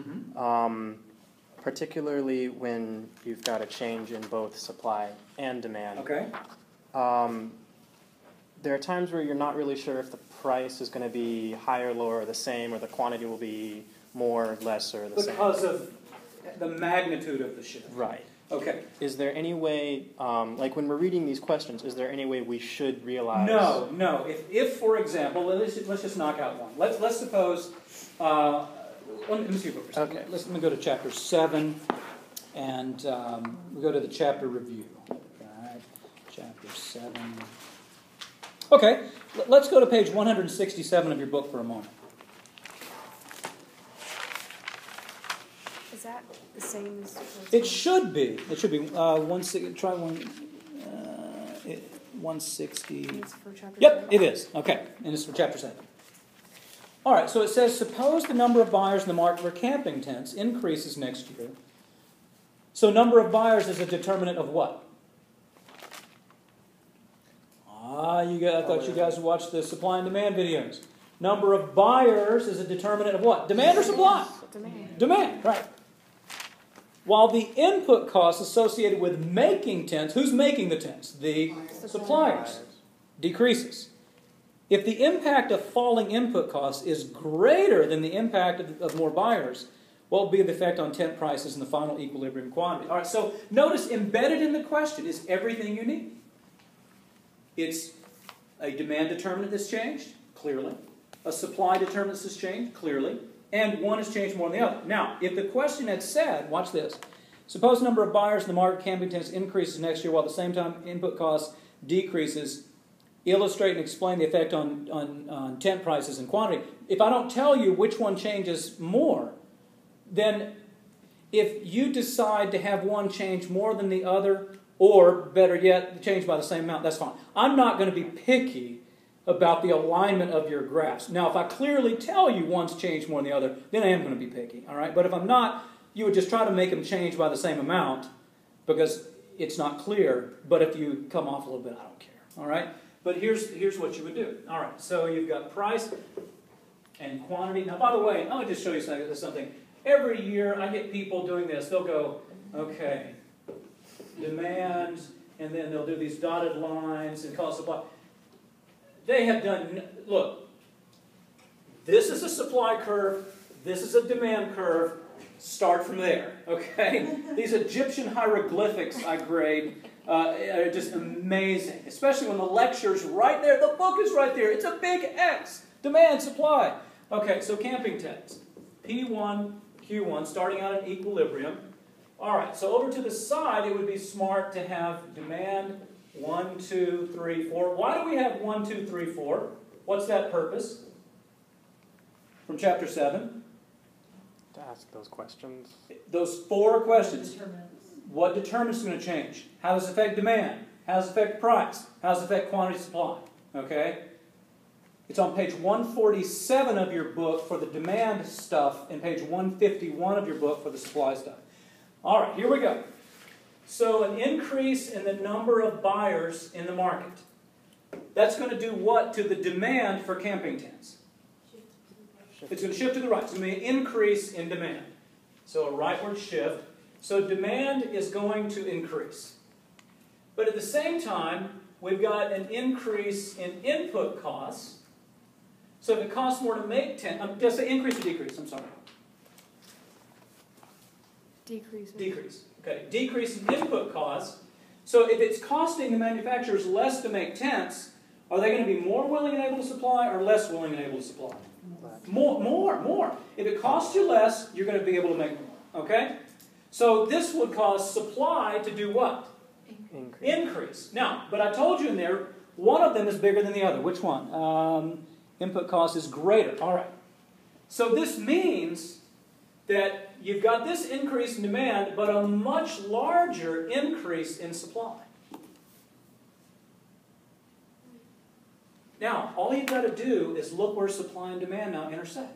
particularly when you've got a change in both supply and demand, Okay. there are times where you're not really sure if the price is going to be higher, lower, or the same, or the quantity will be more, less, or the same. Because of the magnitude of the shift. Right. Okay. Is there any way, like when we're reading these questions, is there any way we should realize? No. If for example, let's just knock out one. Let's suppose. Let me see your book. Okay. Let me go to chapter 7, and we go to the chapter review. All right. Chapter 7. Okay. Let's go to page 167 of your book for a moment. Is that the same as? It should be. It should be. Try 160. It's for chapter Yep, 7? it is. Okay, and it's for chapter 7. All right, so it says, suppose the number of buyers in the market for camping tents increases next year. So number of buyers is a determinant of what? I thought you guys watched the supply and demand videos. Number of buyers is a determinant of what? Demand or supply? Demand. Demand, right. While the input costs associated with making tents, who's making the tents? The suppliers. Decreases. If the impact of falling input costs is greater than the impact of more buyers, what will be the effect on tent prices and the final equilibrium quantity? All right, so notice embedded in the question is everything you need. It's a demand determinant that's changed, clearly. A supply determinant that's changed, clearly. And one has changed more than the other. Now, if the question had said, watch this, suppose the number of buyers in the market camping tents increases next year while at the same time input costs decreases, illustrate and explain the effect on tent prices and quantity. If I don't tell you which one changes more, then if you decide to have one change more than the other, or better yet, change by the same amount, that's fine. I'm not going to be picky about the alignment of your graphs. Now, if I clearly tell you one's changed more than the other, then I am going to be picky, all right? But if I'm not, you would just try to make them change by the same amount because it's not clear. But if you come off a little bit, I don't care, all right? But here's what you would do. All right, so you've got price and quantity. Now, by the way, I'll just show you something. Every year I get people doing this. They'll go, okay, demand, and then they'll do these dotted lines and call supply. They have done, look, this is a supply curve, this is a demand curve, start from there, okay? These Egyptian hieroglyphics I grade are just amazing, especially when the lecture's right there, the book is right there. It's a big X, demand, supply. Okay, so camping tents, P1, Q1, starting out in equilibrium. All right, so over to the side, it would be smart to have demand 1, 2, 3, 4. Why do we have 1, 2, 3, 4? What's that purpose? From chapter 7. To ask those questions. Those 4 questions. Determinants. What determinants is going to change? How does it affect demand? How does it affect price? How does it affect quantity supply? Okay? It's on page 147 of your book for the demand stuff and page 151 of your book for the supply stuff. All right, here we go. So an increase in the number of buyers in the market. That's going to do what to the demand for camping tents? It's going to shift to the right. It's going to be an increase in demand. So a rightward shift. So demand is going to increase. But at the same time, we've got an increase in input costs. So if it costs more to make tent, just say increase or decrease, I'm sorry. Decrease. Decrease. Okay, decrease in input costs. So if it's costing the manufacturers less to make tents, are they going to be more willing and able to supply or less willing and able to supply? More. If it costs you less, you're going to be able to make more. Okay? So this would cause supply to do what? Increase. Now, but I told you in there, one of them is bigger than the other. Which one? Input cost is greater. All right. So this means that you've got this increase in demand, but a much larger increase in supply. Now, all you've got to do is look where supply and demand now intersect.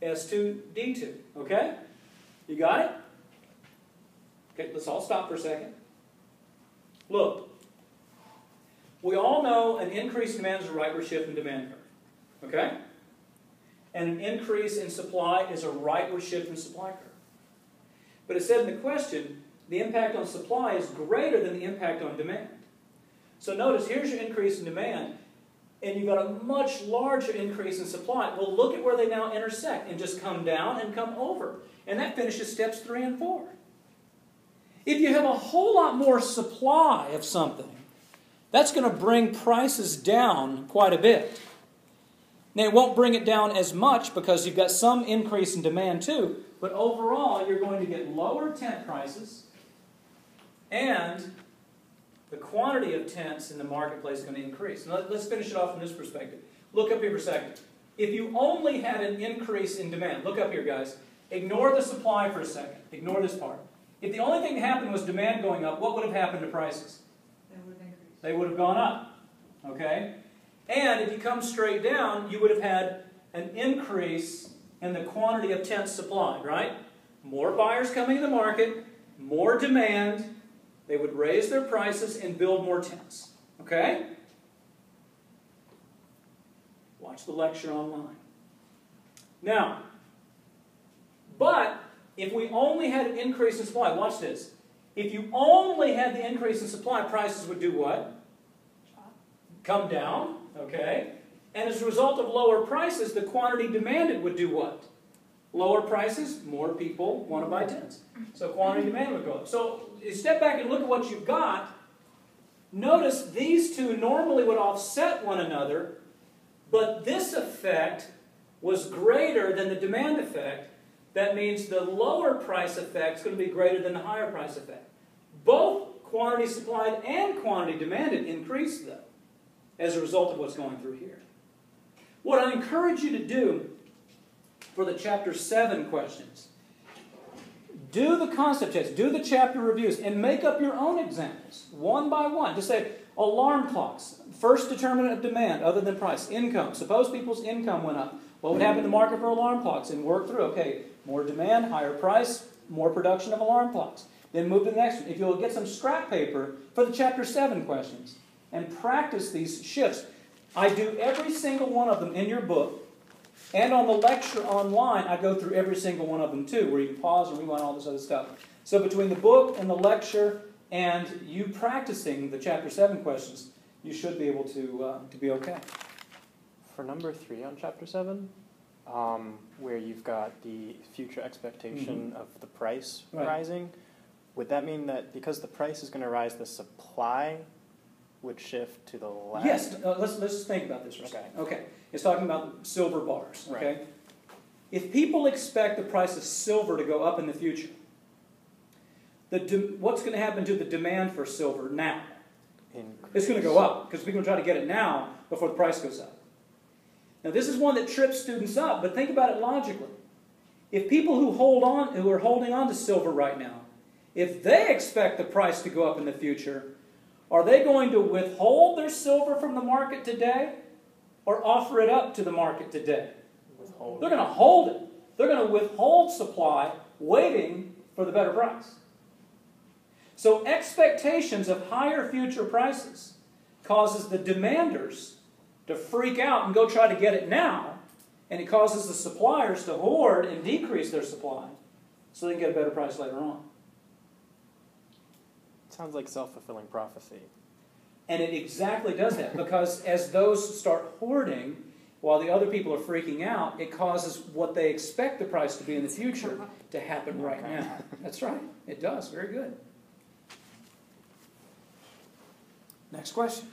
S2, D2. Okay? You got it? Okay, let's all stop for a second. Look. We all know an increase in demand is a rightward shift in demand curve. Okay? And an increase in supply is a rightward shift in supply curve. But it said in the question, the impact on supply is greater than the impact on demand. So notice, here's your increase in demand, and you've got a much larger increase in supply. Well, look at where they now intersect and just come down and come over. And that finishes steps 3 and 4. If you have a whole lot more supply of something, that's going to bring prices down quite a bit. Now, it won't bring it down as much because you've got some increase in demand too, but overall, you're going to get lower tent prices, and the quantity of tents in the marketplace is going to increase. Now, let's finish it off from this perspective. Look up here for a second. If you only had an increase in demand, look up here, guys. Ignore the supply for a second. Ignore this part. If the only thing that happened was demand going up, what would have happened to prices? They would have increased. They would have gone up. Okay? And if you come straight down, you would have had an increase in the quantity of tents supplied, right? More buyers coming to the market, more demand. They would raise their prices and build more tents. Okay? Watch the lecture online. Now, but if we only had an increase in supply, watch this. If you only had the increase in supply, prices would do what? Come down. Okay? And as a result of lower prices, the quantity demanded would do what? Lower prices, more people want to buy tents. So quantity demand would go up. So you step back and look at what you've got. Notice these two normally would offset one another, but this effect was greater than the demand effect. That means the lower price effect is going to be greater than the higher price effect. Both quantity supplied and quantity demanded increased, though, as a result of what's going through here. What I encourage you to do for the Chapter 7 questions, do the concept test, do the chapter reviews, and make up your own examples, one by one. Just say, alarm clocks, first determinant of demand other than price, income. Suppose people's income went up. What would happen in the market for alarm clocks? And work through, okay, more demand, higher price, more production of alarm clocks. Then move to the next one. If you'll get some scrap paper for the Chapter 7 questions, and practice these shifts. I do every single one of them in your book, and on the lecture online, I go through every single one of them too, where you can pause and rewind all this other stuff. So between the book and the lecture and you practicing the Chapter 7 questions, you should be able to be okay. For number 3 on Chapter 7, where you've got the future expectation of the price rising, would that mean that because the price is going to rise, the supply would shift to the left? Yes, let's just think about this for a second. Okay, it's talking about silver bars, okay? Right. If people expect the price of silver to go up in the future, what's going to happen to the demand for silver now? It's going to go up, because people are trying to get it now before the price goes up. Now, this is one that trips students up, but think about it logically. If people who are holding on to silver right now, if they expect the price to go up in the future, are they going to withhold their silver from the market today or offer it up to the market today? Withhold. They're going to hold it. They're going to withhold supply, waiting for the better price. So expectations of higher future prices causes the demanders to freak out and go try to get it now, and it causes the suppliers to hoard and decrease their supply so they can get a better price later on. Sounds like self-fulfilling prophecy. And it exactly does that, because as those start hoarding, while the other people are freaking out, it causes what they expect the price to be in the future to happen right now. That's right. It does. Very good. Next question.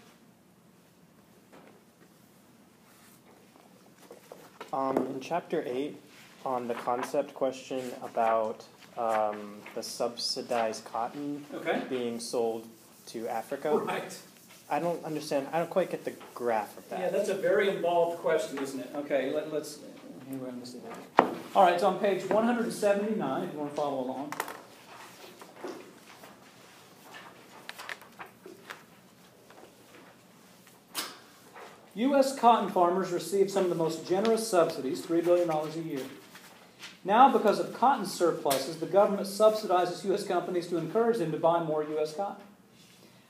In Chapter 8, on the concept question about the subsidized cotton being sold to Africa, Right. I don't understand. I don't quite get the graph of that. Yeah, that's a very involved question, isn't it? Okay, let's see that. All right, it's on page 179, if you want to follow along. U.S. cotton farmers receive some of the most generous subsidies, $3 billion a year. Now, because of cotton surpluses, the government subsidizes U.S. companies to encourage them to buy more U.S. cotton.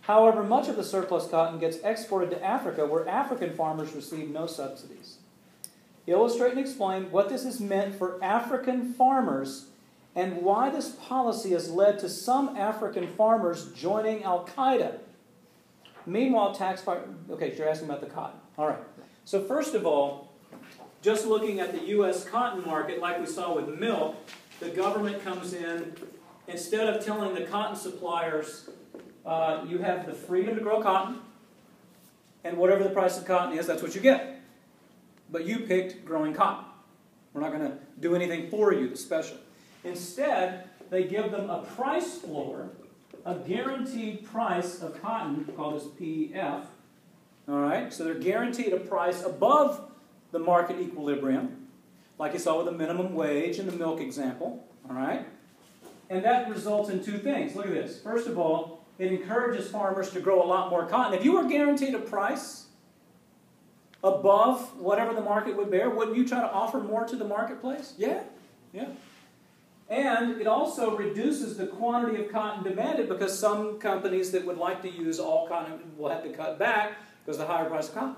However, much of the surplus cotton gets exported to Africa, where African farmers receive no subsidies. Illustrate and explain what this has meant for African farmers and why this policy has led to some African farmers joining Al-Qaeda. Meanwhile, okay, you're asking about the cotton. All right. So first of all, just looking at the U.S. cotton market, like we saw with milk, the government comes in, instead of telling the cotton suppliers, you have the freedom to grow cotton, and whatever the price of cotton is, that's what you get. But you picked growing cotton. We're not going to do anything for you that's special. Instead, they give them a price floor, a guaranteed price of cotton, called as PF. All right, so they're guaranteed a price above the market equilibrium, like you saw with the minimum wage in the milk example. All right, and that results in two things. Look at this. First of all, it encourages farmers to grow a lot more cotton. If you were guaranteed a price above whatever the market would bear, wouldn't you try to offer more to the marketplace? Yeah, yeah. And it also reduces the quantity of cotton demanded, because some companies that would like to use all cotton will have to cut back because of the higher price of cotton.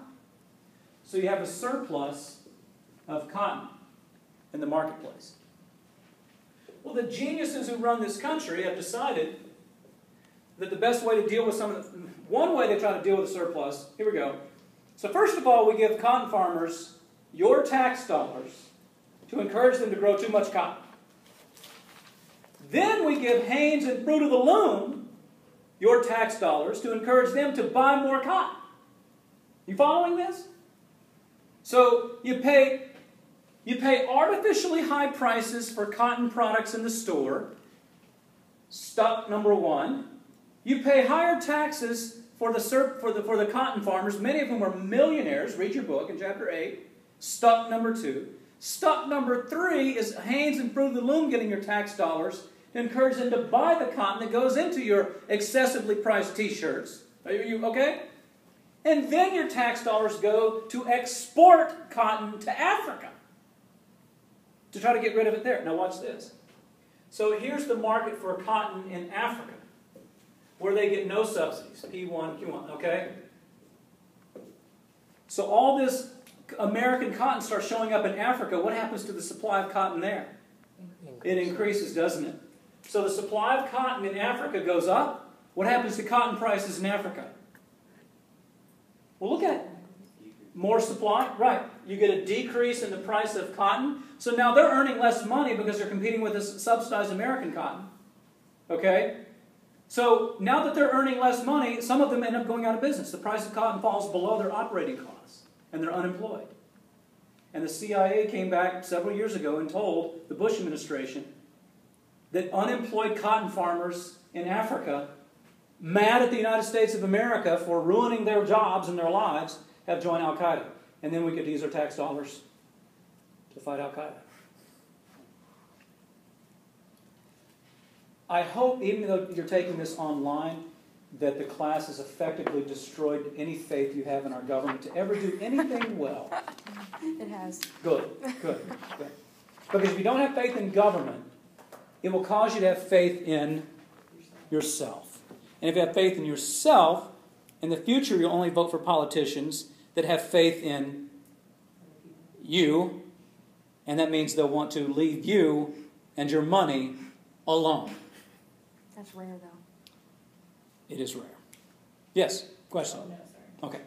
So you have a surplus of cotton in the marketplace. Well, the geniuses who run this country have decided that the best way to deal with one way they try to deal with the surplus, here we go. So first of all, we give cotton farmers your tax dollars to encourage them to grow too much cotton. Then we give Haynes and Fruit of the Loom your tax dollars to encourage them to buy more cotton. You following this? So you pay artificially high prices for cotton products in the store, step number one. You pay higher taxes for the cotton farmers, many of whom are millionaires. Read your book in chapter 8. Step number 2. Step number 3 is Haynes and Fruit of the Loom getting your tax dollars to encourage them to buy the cotton that goes into your excessively priced t-shirts. Are you okay? And then your tax dollars go to export cotton to Africa to try to get rid of it there. Now watch this. So here's the market for cotton in Africa, where they get no subsidies, P1, Q1, okay? So all this American cotton starts showing up in Africa. What happens to the supply of cotton there? It increases, doesn't it? So the supply of cotton in Africa goes up. What happens to cotton prices in Africa? Well, look at it. More supply, right. You get a decrease in the price of cotton. So now they're earning less money because they're competing with this subsidized American cotton. Okay? So now that they're earning less money, some of them end up going out of business. The price of cotton falls below their operating costs, and they're unemployed. And the CIA came back several years ago and told the Bush administration that unemployed cotton farmers in Africa, mad at the United States of America for ruining their jobs and their lives, have joined Al-Qaeda. And then we could use our tax dollars to fight Al-Qaeda. I hope, even though you're taking this online, that the class has effectively destroyed any faith you have in our government to ever do anything well. It has. Good. Because if you don't have faith in government, it will cause you to have faith in yourself. And if you have faith in yourself, in the future you'll only vote for politicians that have faith in you, and that means they'll want to leave you and your money alone. That's rare, though. It is rare. Yes, question? Oh, no, sorry. Okay.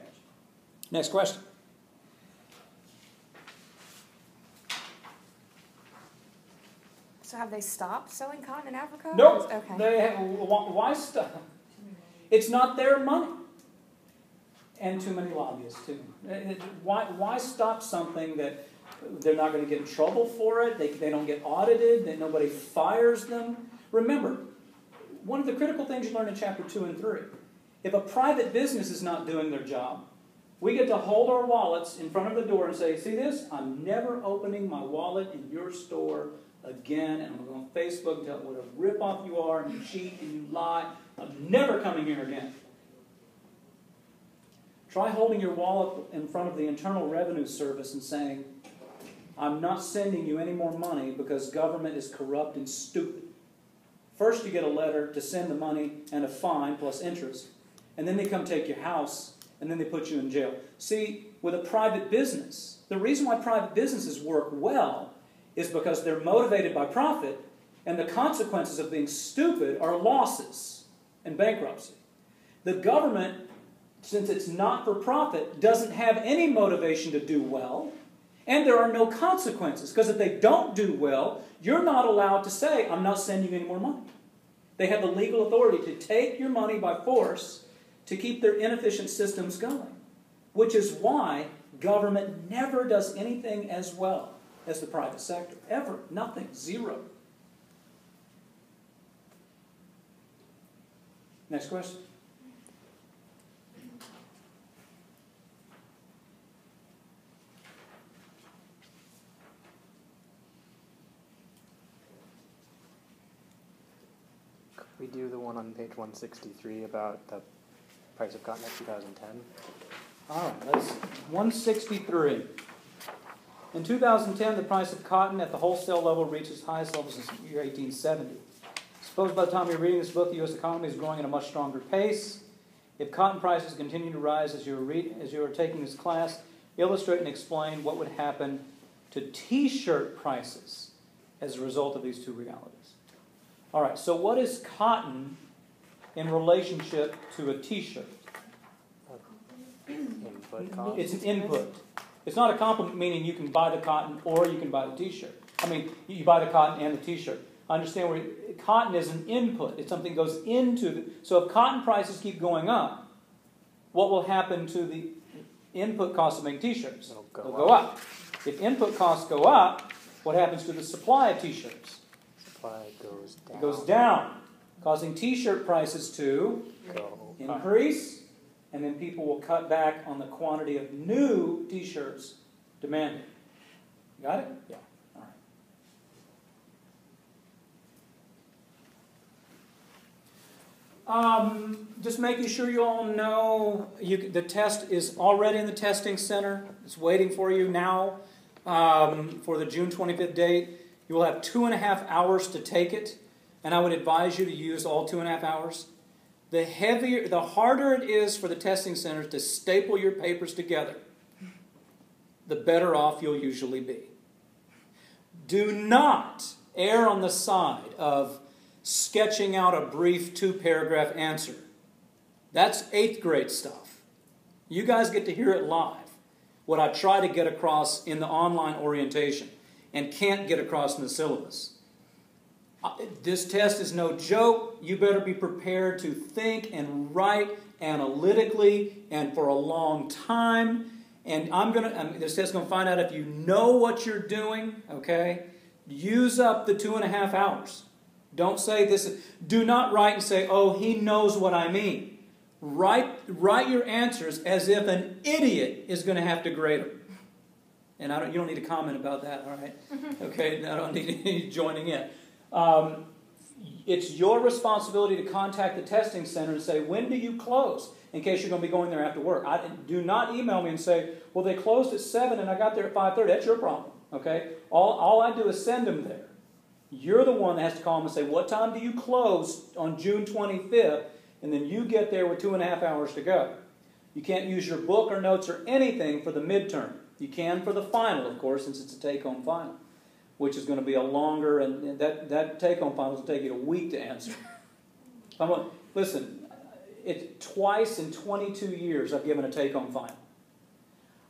Next question. So have they stopped selling cotton in Africa? Nope. Okay. They have, why stop? It's not their money. And too many lobbyists, too. Why stop something that they're not going to get in trouble for it, they don't get audited, that nobody fires them? Remember, one of the critical things you learn in chapter 2 and 3, if a private business is not doing their job, we get to hold our wallets in front of the door and say, see this? I'm never opening my wallet in your store again, and I'm going to go on Facebook and tell what a rip-off you are, and you cheat, and you lie. I'm never coming here again. Try holding your wallet in front of the Internal Revenue Service and saying, I'm not sending you any more money because government is corrupt and stupid. First you get a letter to send the money and a fine plus interest, and then they come take your house, and then they put you in jail. See, with a private business, the reason why private businesses work well is because they're motivated by profit, and the consequences of being stupid are losses and bankruptcy. The government, since it's not for profit, doesn't have any motivation to do well, and there are no consequences, because if they don't do well, you're not allowed to say, I'm not sending you any more money. They have the legal authority to take your money by force to keep their inefficient systems going, which is why government never does anything as well as the private sector. Ever. Nothing. Zero. Next question. We do the one on page 163 about the price of cotton in 2010. All right, that's 163. In 2010, the price of cotton at the wholesale level reached its highest level since the year 1870. Suppose by the time you're reading this book, the U.S. economy is growing at a much stronger pace. If cotton prices continue to rise as you are taking this class, illustrate and explain what would happen to T-shirt prices as a result of these two realities. All right, so what is cotton in relationship to a T-shirt? Input cost. It's an input. It's not a complement, meaning you can buy the cotton or you can buy the T-shirt. I mean, you buy the cotton and the T-shirt. Understand where cotton is an input. It's something that goes into the... So if cotton prices keep going up, what will happen to the input cost of making T-shirts? They'll go up. If input costs go up, what happens to the supply of T-shirts? Supply goes down. It goes down, causing T-shirt prices to Go increase, and then people will cut back on the quantity of new T-shirts demanded. Got it? Yeah. All right. Just making sure you all know, the test is already in the testing center. It's waiting for you now for the June 25th date. You will have 2.5 hours to take it, and I would advise you to use all 2.5 hours. The harder it is for the testing center to staple your papers together, the better off you'll usually be. Do not err on the side of sketching out a brief 2-paragraph answer. That's 8th grade stuff. You guys get to hear it live, what I try to get across in the online orientation and can't get across in the syllabus. This test is no joke. You better be prepared to think and write analytically and for a long time. And this test is going to find out if you know what you're doing, okay? Use up the 2.5 hours. Don't say this. Do not write and say, oh, he knows what I mean. Write your answers as if an idiot is going to have to grade them. And you don't need to comment about that, all right? Okay, I don't need you joining in. It's your responsibility to contact the testing center and say, when do you close? In case you're going to be going there after work. Do not email me and say, well, they closed at 7 and I got there at 5:30. That's your problem, okay? All I do is send them there. You're the one that has to call them and say, what time do you close on June 25th? And then you get there with 2.5 hours to go. You can't use your book or notes or anything for the midterm. You can for the final, of course, since it's a take-home final, which is going to be a longer, and that take-home final will take you a week to answer. Listen, it's twice in 22 years I've given a take-home final.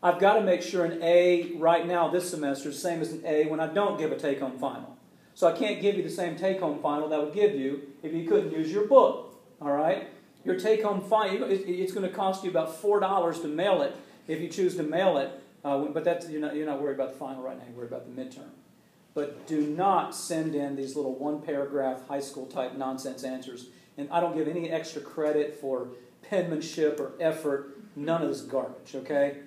I've got to make sure an A right now this semester is the same as an A when I don't give a take-home final. So I can't give you the same take-home final that I would give you if you couldn't use your book. All right? Your take-home final, it's going to cost you about $4 to mail it if you choose to mail it. But you're not worried about the final right now. You're worried about the midterm. But do not send in these little one-paragraph high school-type nonsense answers. And I don't give any extra credit for penmanship or effort. None of this garbage, okay?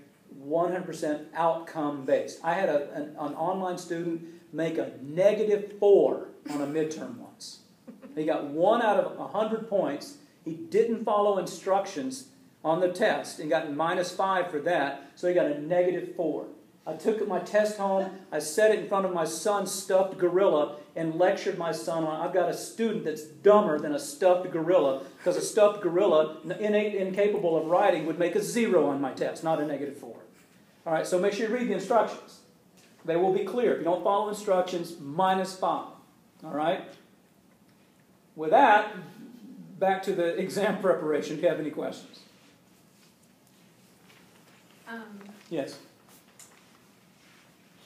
100% outcome-based. I had an online student make a -4 on a midterm once. He got 1 out of 100 points. He didn't follow instructions on the test and got -5 for that, so he got a -4. I took my test home, I set it in front of my son's stuffed gorilla and lectured my son on, I've got a student that's dumber than a stuffed gorilla because a stuffed gorilla, incapable of writing, would make a 0 on my test, not a -4. All right, so make sure you read the instructions. They will be clear. If you don't follow instructions, -5. All right? With that, back to the exam preparation. Do you have any questions? Yes.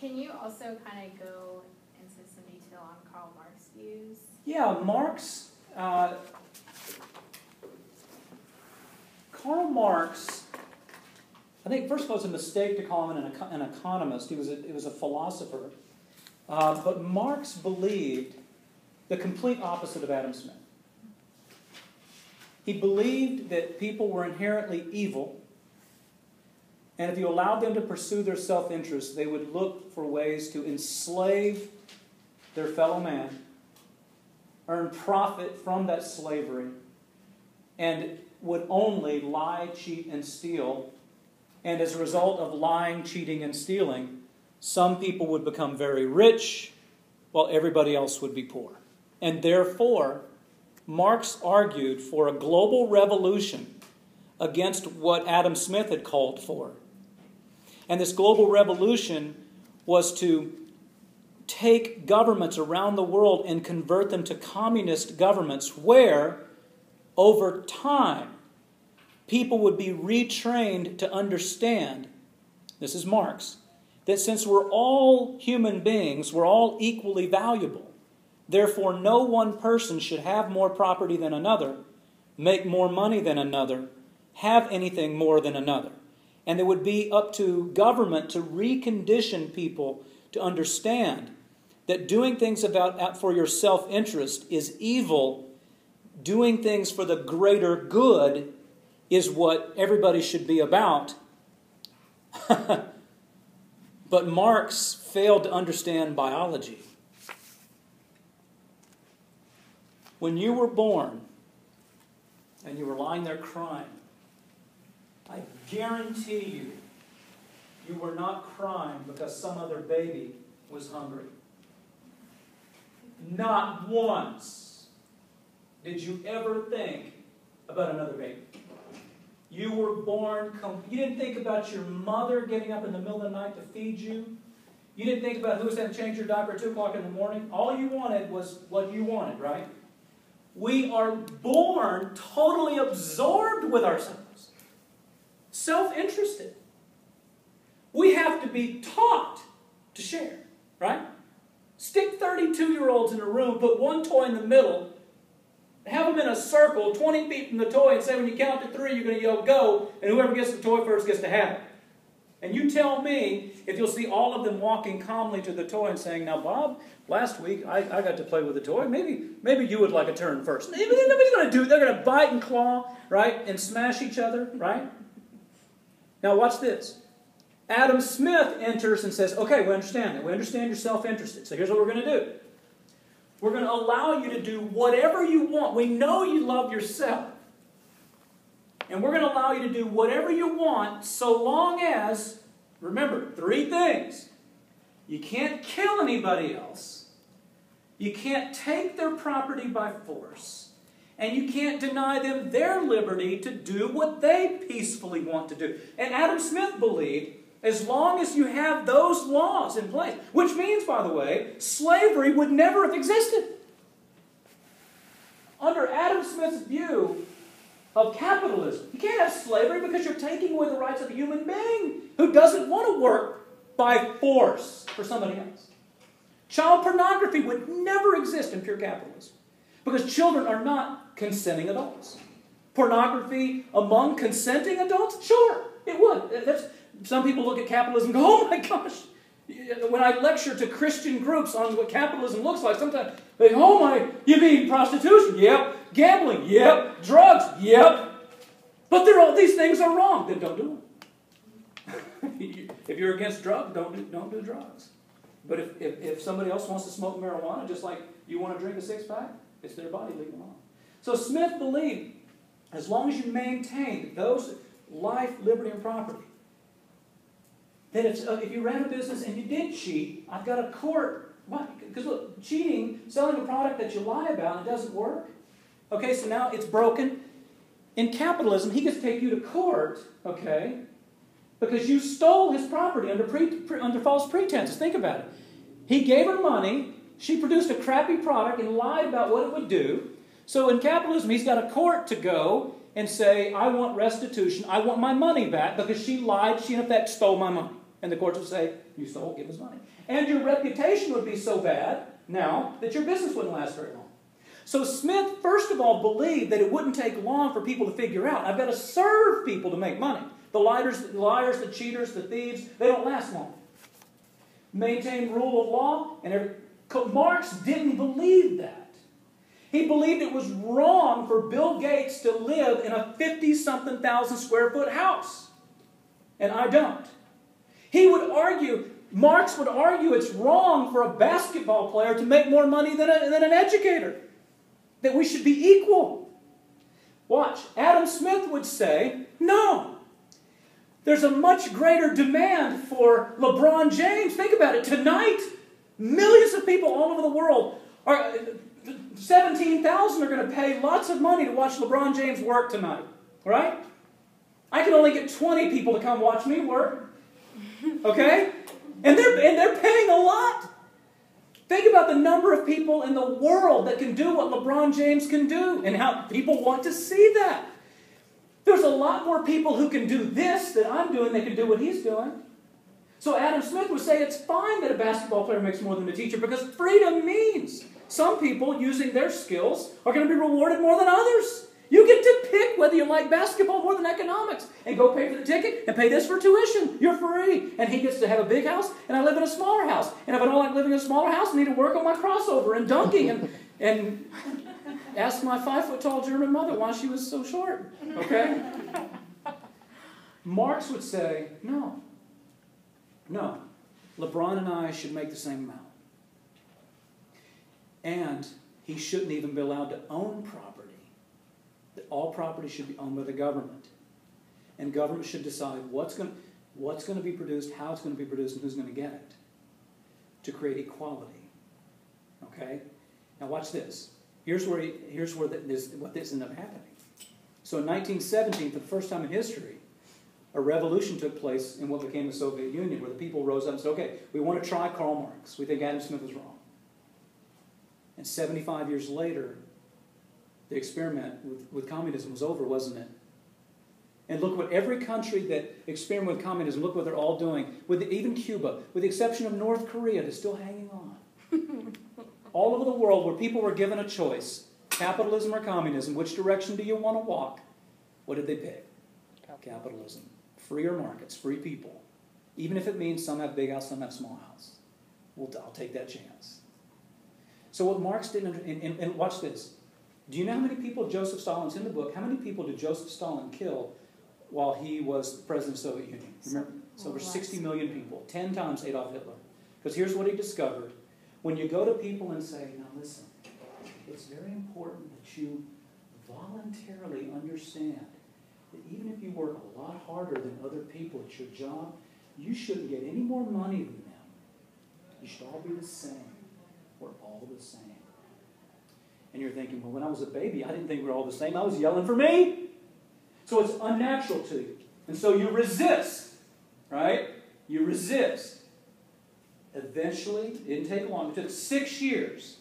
Can you also kind of go into some detail on Karl Marx's views? Yeah, Karl Marx, I think first of all it's a mistake to call him an economist. He was a philosopher. But Marx believed the complete opposite of Adam Smith. He believed that people were inherently evil, and if you allowed them to pursue their self-interest, they would look for ways to enslave their fellow man, earn profit from that slavery, and would only lie, cheat, and steal. And as a result of lying, cheating, and stealing, some people would become very rich, while everybody else would be poor. And therefore, Marx argued for a global revolution against what Adam Smith had called for. And this global revolution was to take governments around the world and convert them to communist governments where, over time, people would be retrained to understand, this is Marx, that since we're all human beings, we're all equally valuable. Therefore, no one person should have more property than another, make more money than another, have anything more than another. And it would be up to government to recondition people to understand that doing things for your self-interest is evil. Doing things for the greater good is what everybody should be about. But Marx failed to understand biology. When you were born and you were lying there crying, I guarantee you were not crying because some other baby was hungry. Not once did you ever think about another baby. You were born, you didn't think about your mother getting up in the middle of the night to feed you. You didn't think about who was going to change your diaper at 2 o'clock in the morning. All you wanted was what you wanted, right? We are born totally absorbed with ourselves. Self-interested. We have to be taught to share, right? Stick 32-year-olds in a room, put one toy in the middle, have them in a circle, 20 feet from the toy, and say when you count to 3, you're going to yell, go, and whoever gets the toy first gets to have it. And you tell me if you'll see all of them walking calmly to the toy and saying, now, Bob, last week I got to play with the toy. Maybe you would like a turn first. Nobody's going to do it. They're going to bite and claw, right, and smash each other, right? Now, watch this. Adam Smith enters and says, okay, we understand that. We understand you're self-interested. So here's what we're going to do. We're going to allow you to do whatever you want. We know you love yourself. And we're going to allow you to do whatever you want so long as, remember, 3 things. You can't kill anybody else. You can't take their property by force. And you can't deny them their liberty to do what they peacefully want to do. And Adam Smith believed, as long as you have those laws in place, which means, by the way, slavery would never have existed. Under Adam Smith's view of capitalism, you can't have slavery because you're taking away the rights of a human being who doesn't want to work by force for somebody else. Child pornography would never exist in pure capitalism because children are not consenting adults. Pornography among consenting adults? Sure, it would. Some people look at capitalism and go, oh my gosh. When I lecture to Christian groups on what capitalism looks like, sometimes they go, oh my, you mean prostitution? Yep. Gambling? Yep. Drugs? Yep. But these things are wrong. Then don't do them. If you're against drugs, don't do drugs. But if somebody else wants to smoke marijuana, just like you want to drink a 6-pack, it's their body, leave them alone. So Smith believed, as long as you maintain those life, liberty, and property, then if you ran a business and you did cheat, I've got a court. Because look, cheating, selling a product that you lie about, it doesn't work. Okay, so now it's broken. In capitalism, he gets to take you to court, okay, because you stole his property under false pretenses. Think about it. He gave her money. She produced a crappy product and lied about what it would do. So in capitalism, he's got a court to go and say, I want restitution. I want my money back because she lied. She, in effect, stole my money. And the courts would say, you stole, give us money. And your reputation would be so bad now that your business wouldn't last very long. So Smith, first of all, believed that it wouldn't take long for people to figure out, I've got to serve people to make money. The liars, the cheaters, the thieves, they don't last long. Maintain rule of law. And Marx didn't believe that. He believed it was wrong for Bill Gates to live in a 50-something thousand square foot house. And I don't. Marx would argue it's wrong for a basketball player to make more money than an educator. That we should be equal. Watch, Adam Smith would say, no. There's a much greater demand for LeBron James. Think about it. Tonight, millions of people all over the world, 17,000 are going to pay lots of money to watch LeBron James work tonight. Right? I can only get 20 people to come watch me work. Okay? And they're paying a lot. Think about the number of people in the world that can do what LeBron James can do and how people want to see that. There's a lot more people who can do this that I'm doing that can do what he's doing. So Adam Smith would say it's fine that a basketball player makes more than a teacher because freedom means some people using their skills are going to be rewarded more than others. You get to pick whether you like basketball more than economics and go pay for the ticket and pay this for tuition. You're free. And he gets to have a big house and I live in a smaller house. And if I don't like living in a smaller house, I need to work on my crossover and dunking and ask my 5-foot-tall German mother why she was so short. Okay? Marx would say, no. LeBron and I should make the same amount. And he shouldn't even be allowed to own property. That all property should be owned by the government. And government should decide what's going to be produced, how it's going to be produced, and who's going to get it. To create equality. Okay? Now watch this. Here's what this ended up happening. So in 1917, for the first time in history, a revolution took place in what became the Soviet Union, where the people rose up and said, okay, we want to try Karl Marx. We think Adam Smith was wrong. And 75 years later, the experiment with communism was over, wasn't it? And look what every country that experimented with communism, look what they're all doing. Even Cuba, with the exception of North Korea, they're still hanging on. all over the world where people were given a choice, capitalism or communism, which direction do you want to walk? What did they pick? Capitalism. Freer markets, free people. Even if it means some have big house, some have small house. I'll take that chance. So what Marx didn't understand, and watch this. Do you know how many people Joseph Stalin's in the book? How many people did Joseph Stalin kill while he was president of the Soviet Union? Remember? It's over 60 million people, 10 times Adolf Hitler. Because here's what he discovered. When you go to people and say, now listen, it's very important that you voluntarily understand that even if you work a lot harder than other people at your job, you shouldn't get any more money than them. You should all be the same. We're all the same. And you're thinking, well, when I was a baby, I didn't think we were all the same. I was yelling for me. So it's unnatural to you. And so you resist, right? You resist. Eventually, it didn't take long. It took 6 years,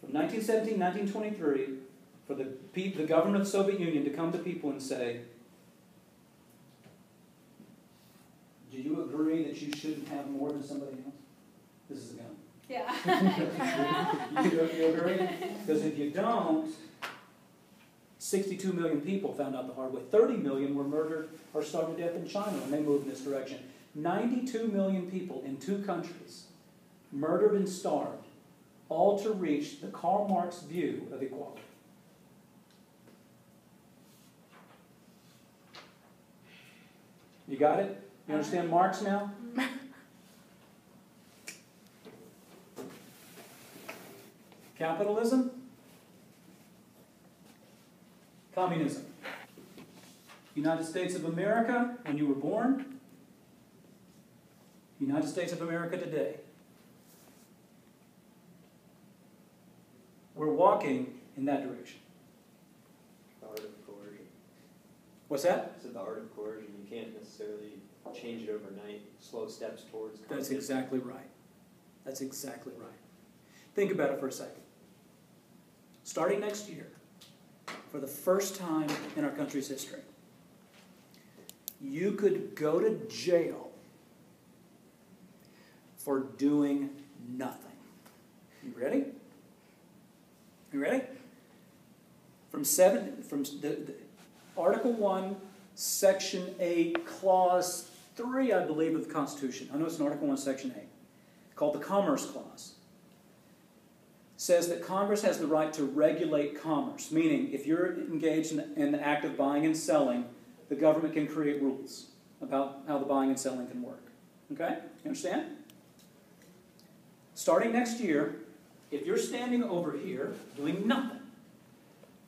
from 1917 to 1923, for the government of the Soviet Union to come to people and say, do you agree that you shouldn't have more than somebody else? This is a gun. Yeah. You agree? Because if you don't, 62 million people found out the hard way. 30 million were murdered or starved to death in China when they moved in this direction. 92 million people in 2 countries murdered and starved, all to reach the Karl Marx view of equality. You got it? You understand Marx now? Capitalism? Communism. United States of America, when you were born. United States of America today. We're walking in that direction. The art of coercion. What's that? It's the art of coercion. You can't necessarily change it overnight. Slow steps towards That's communism. exactly right. That's exactly right. Think about it for a second. Starting next year, for the first time in our country's history, you could go to jail for doing nothing. You ready? You ready? From the Article 1, Section 8, Clause 3, I believe, of the Constitution. I know it's in Article 1, Section 8, called the Commerce Clause. Says that Congress has the right to regulate commerce, meaning if you're engaged in the act of buying and selling, the government can create rules about how the buying and selling can work. Okay? You understand? Starting next year, if you're standing over here doing nothing,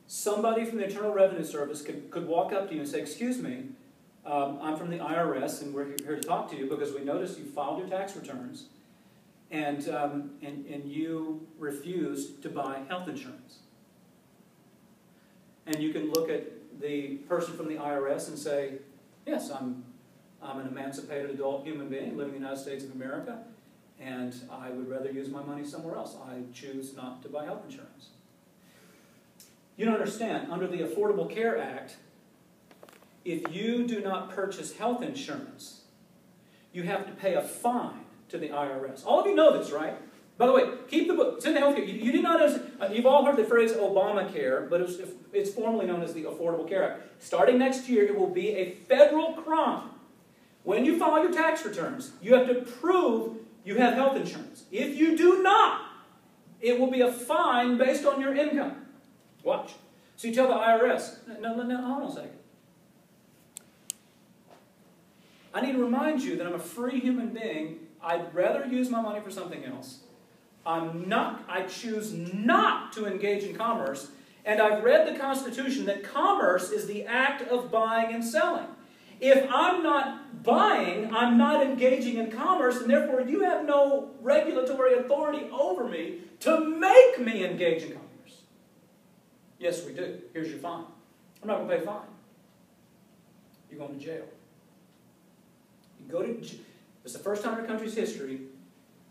somebody from the Internal Revenue Service could walk up to you and say, excuse me, I'm from the IRS and we're here to talk to you because we noticed you filed your tax returns and you refused to buy health insurance. And you can look at the person from the IRS and say, yes, I'm an emancipated adult human being living in the United States of America, and I would rather use my money somewhere else. I choose not to buy health insurance. You don't understand, under the Affordable Care Act, if you do not purchase health insurance, you have to pay a fine to the IRS. All of you know this, right? By the way, keep the book. It's in the healthcare. You did not know. You've all heard the phrase Obamacare, but it's formally known as the Affordable Care Act. Starting next year, it will be a federal crime. When you file your tax returns, you have to prove you have health insurance. If you do not, it will be a fine based on your income. Watch. So you tell the IRS, no, hold on a second. I need to remind you that I'm a free human being. I'd rather use my money for something else. I choose not to engage in commerce, and I've read the Constitution that commerce is the act of buying and selling. If I'm not buying, I'm not engaging in commerce, and therefore you have no regulatory authority over me to make me engage in commerce. Yes, we do. Here's your fine. I'm not going to pay a fine. You're going to jail. You go to jail. It's the first time in our country's history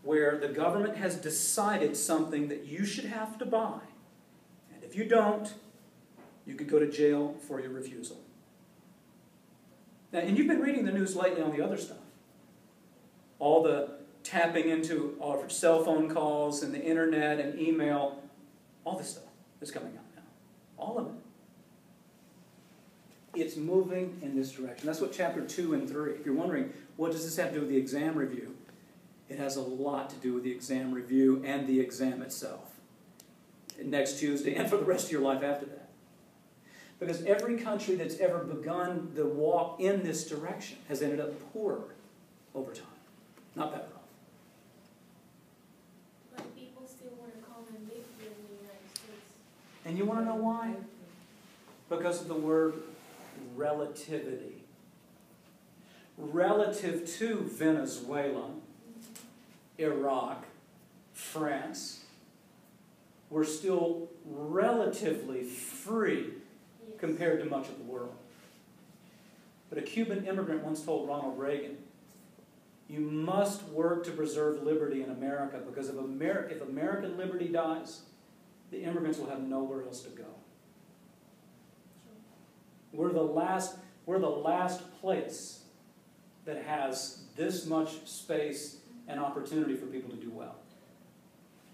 where the government has decided something that you should have to buy. And if you don't, you could go to jail for your refusal. Now, and you've been reading the news lately on the other stuff. All the tapping into our cell phone calls and the internet and email, all this stuff is coming out now. All of it. It's moving in this direction. That's what chapter 2 and 3. If you're wondering, what does this have to do with the exam review? It has a lot to do with the exam review and the exam itself. Next Tuesday and for the rest of your life after that. Because every country that's ever begun the walk in this direction has ended up poorer over time, not better off. But people still want to call them big here in the United States. And you want to know why? Because of the word relativity. Relative to Venezuela, Iraq, France, we're still relatively free compared to much of the world. But a Cuban immigrant once told Ronald Reagan, you must work to preserve liberty in America, because if American liberty dies, the immigrants will have nowhere else to go. We're the last place that has this much space and opportunity for people to do well.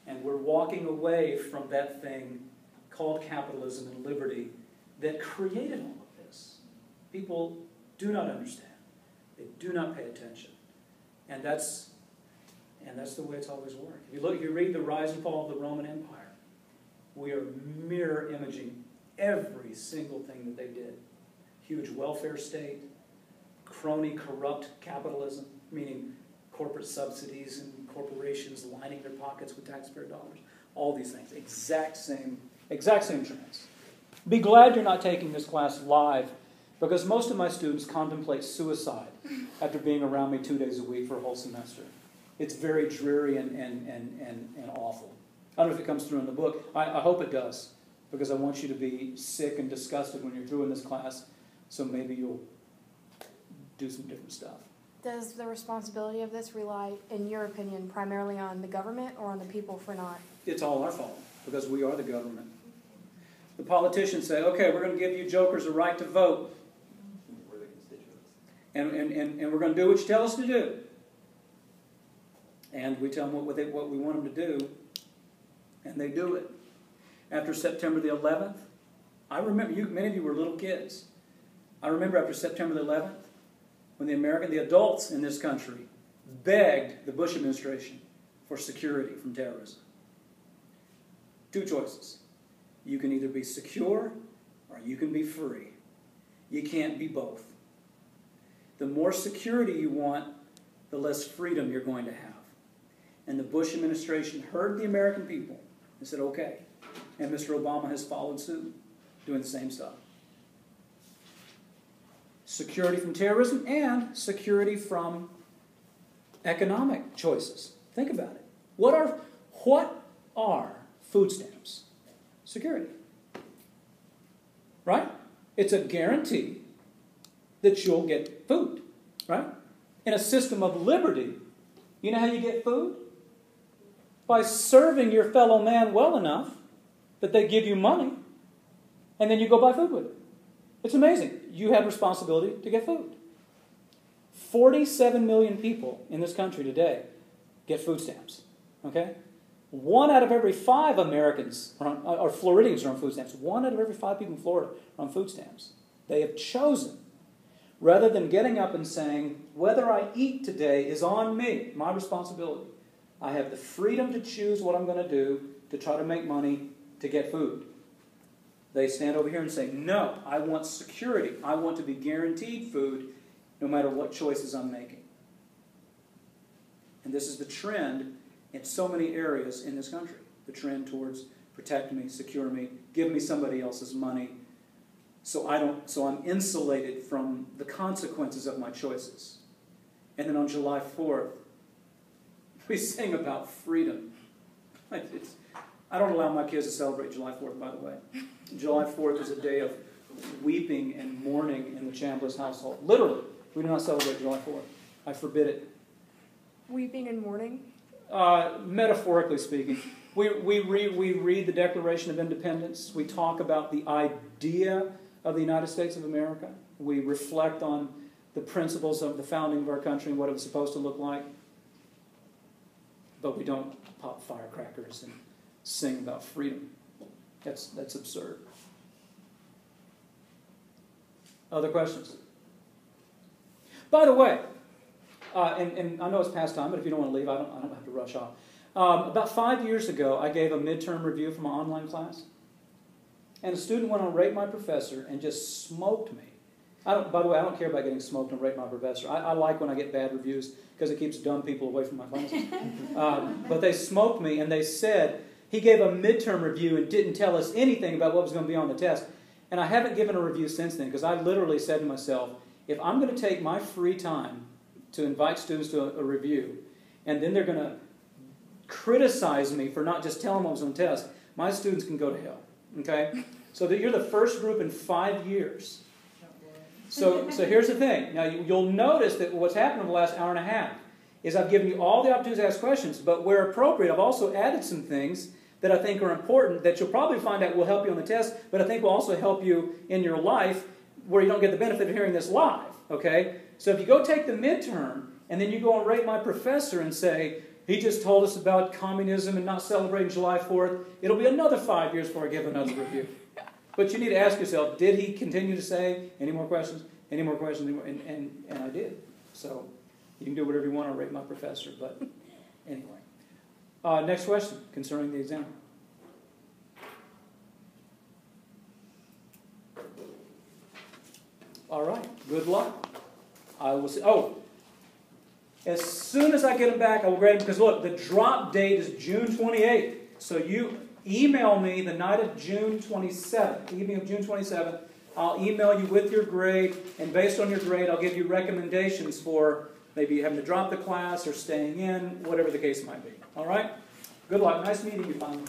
And we're walking away from that thing called capitalism and liberty that created all of this. People do not understand. They do not pay attention. And that's the way it's always worked. If you read the rise and fall of the Roman Empire, we are mirror imaging every single thing that they did. Huge welfare state, crony corrupt capitalism, meaning corporate subsidies and corporations lining their pockets with taxpayer dollars. All these things. Exact same trends. Be glad you're not taking this class live, because most of my students contemplate suicide after being around me 2 days a week for a whole semester. It's very dreary and awful. I don't know if it comes through in the book. I hope it does, because I want you to be sick and disgusted when you're through in this class, so maybe you'll do some different stuff. Does the responsibility of this rely, in your opinion, primarily on the government or on the people for not? It's all our fault, because we are the government. The politicians say, okay, we're going to give you jokers a right to vote. We're the constituents. And we're going to do what you tell us to do. And we tell them what we want them to do, and they do it. After September the 11th, I remember, many of you were little kids. I remember after September the 11th, when the adults in this country begged the Bush administration for security from terrorism. Two choices. You can either be secure or you can be free. You can't be both. The more security you want, the less freedom you're going to have. And the Bush administration heard the American people and said, okay. And Mr. Obama has followed suit, doing the same stuff. Security from terrorism and security from economic choices. Think about it. What are food stamps? Security. Right? It's a guarantee that you'll get food. Right? In a system of liberty, you know how you get food? By serving your fellow man well enough that they give you money, and then you go buy food with it. It's amazing. You have responsibility to get food. 47 million people in this country today get food stamps. Okay? 1 out of every 5 Americans, or Floridians, are on food stamps. 1 out of every 5 people in Florida are on food stamps. They have chosen, rather than getting up and saying, whether I eat today is on me, my responsibility. I have the freedom to choose what I'm going to do to try to make money to get food. They stand over here and say, no, I want security. I want to be guaranteed food no matter what choices I'm making. And this is the trend in so many areas in this country. The trend towards protect me, secure me, give me somebody else's money so I'm insulated from the consequences of my choices. And then on July 4th, we sing about freedom. I don't allow my kids to celebrate July 4th, by the way. July 4th is a day of weeping and mourning in the Chambliss household. Literally, we do not celebrate July 4th. I forbid it. Weeping and mourning? Metaphorically speaking. We read the Declaration of Independence. We talk about the idea of the United States of America. We reflect on the principles of the founding of our country and what it was supposed to look like. but we don't pop firecrackers and sing about freedom. That's absurd. Other questions? By the way, and I know it's past time, but if you don't want to leave, I don't have to rush off. About 5 years ago, I gave a midterm review for my online class, and a student went on Rate My Professor and just smoked me. By the way, I don't care about getting smoked on Rate My Professor. I like when I get bad reviews because it keeps dumb people away from my classes. But they smoked me, and they said he gave a midterm review and didn't tell us anything about what was going to be on the test. And I haven't given a review since then because I literally said to myself, if I'm going to take my free time to invite students to a review, and then they're going to criticize me for not just telling them what was on the test, my students can go to hell. Okay? So that you're the first group in 5 years. So here's the thing. Now, you'll notice that what's happened in the last hour and a half is I've given you all the opportunities to ask questions, but where appropriate, I've also added some things that I think are important that you'll probably find out will help you on the test, but I think will also help you in your life where you don't get the benefit of hearing this live. Okay? So if you go take the midterm, and then you go and Rate My Professor and say, he just told us about communism and not celebrating July 4th, it'll be another 5 years before I give another review. But you need to ask yourself, did he continue to say, any more questions, any more questions, any more? And I did. So you can do whatever you want to Rate My Professor. But anyway. Next question concerning the exam. All right. Good luck. I will see. Oh, as soon as I get them back, I will grade them. Because look, the drop date is June 28th. So you email me the night of June 27th. The evening of June 27th. I'll email you with your grade. And based on your grade, I'll give you recommendations for maybe having to drop the class or staying in, whatever the case might be. All right? Good luck. Nice meeting you, finally.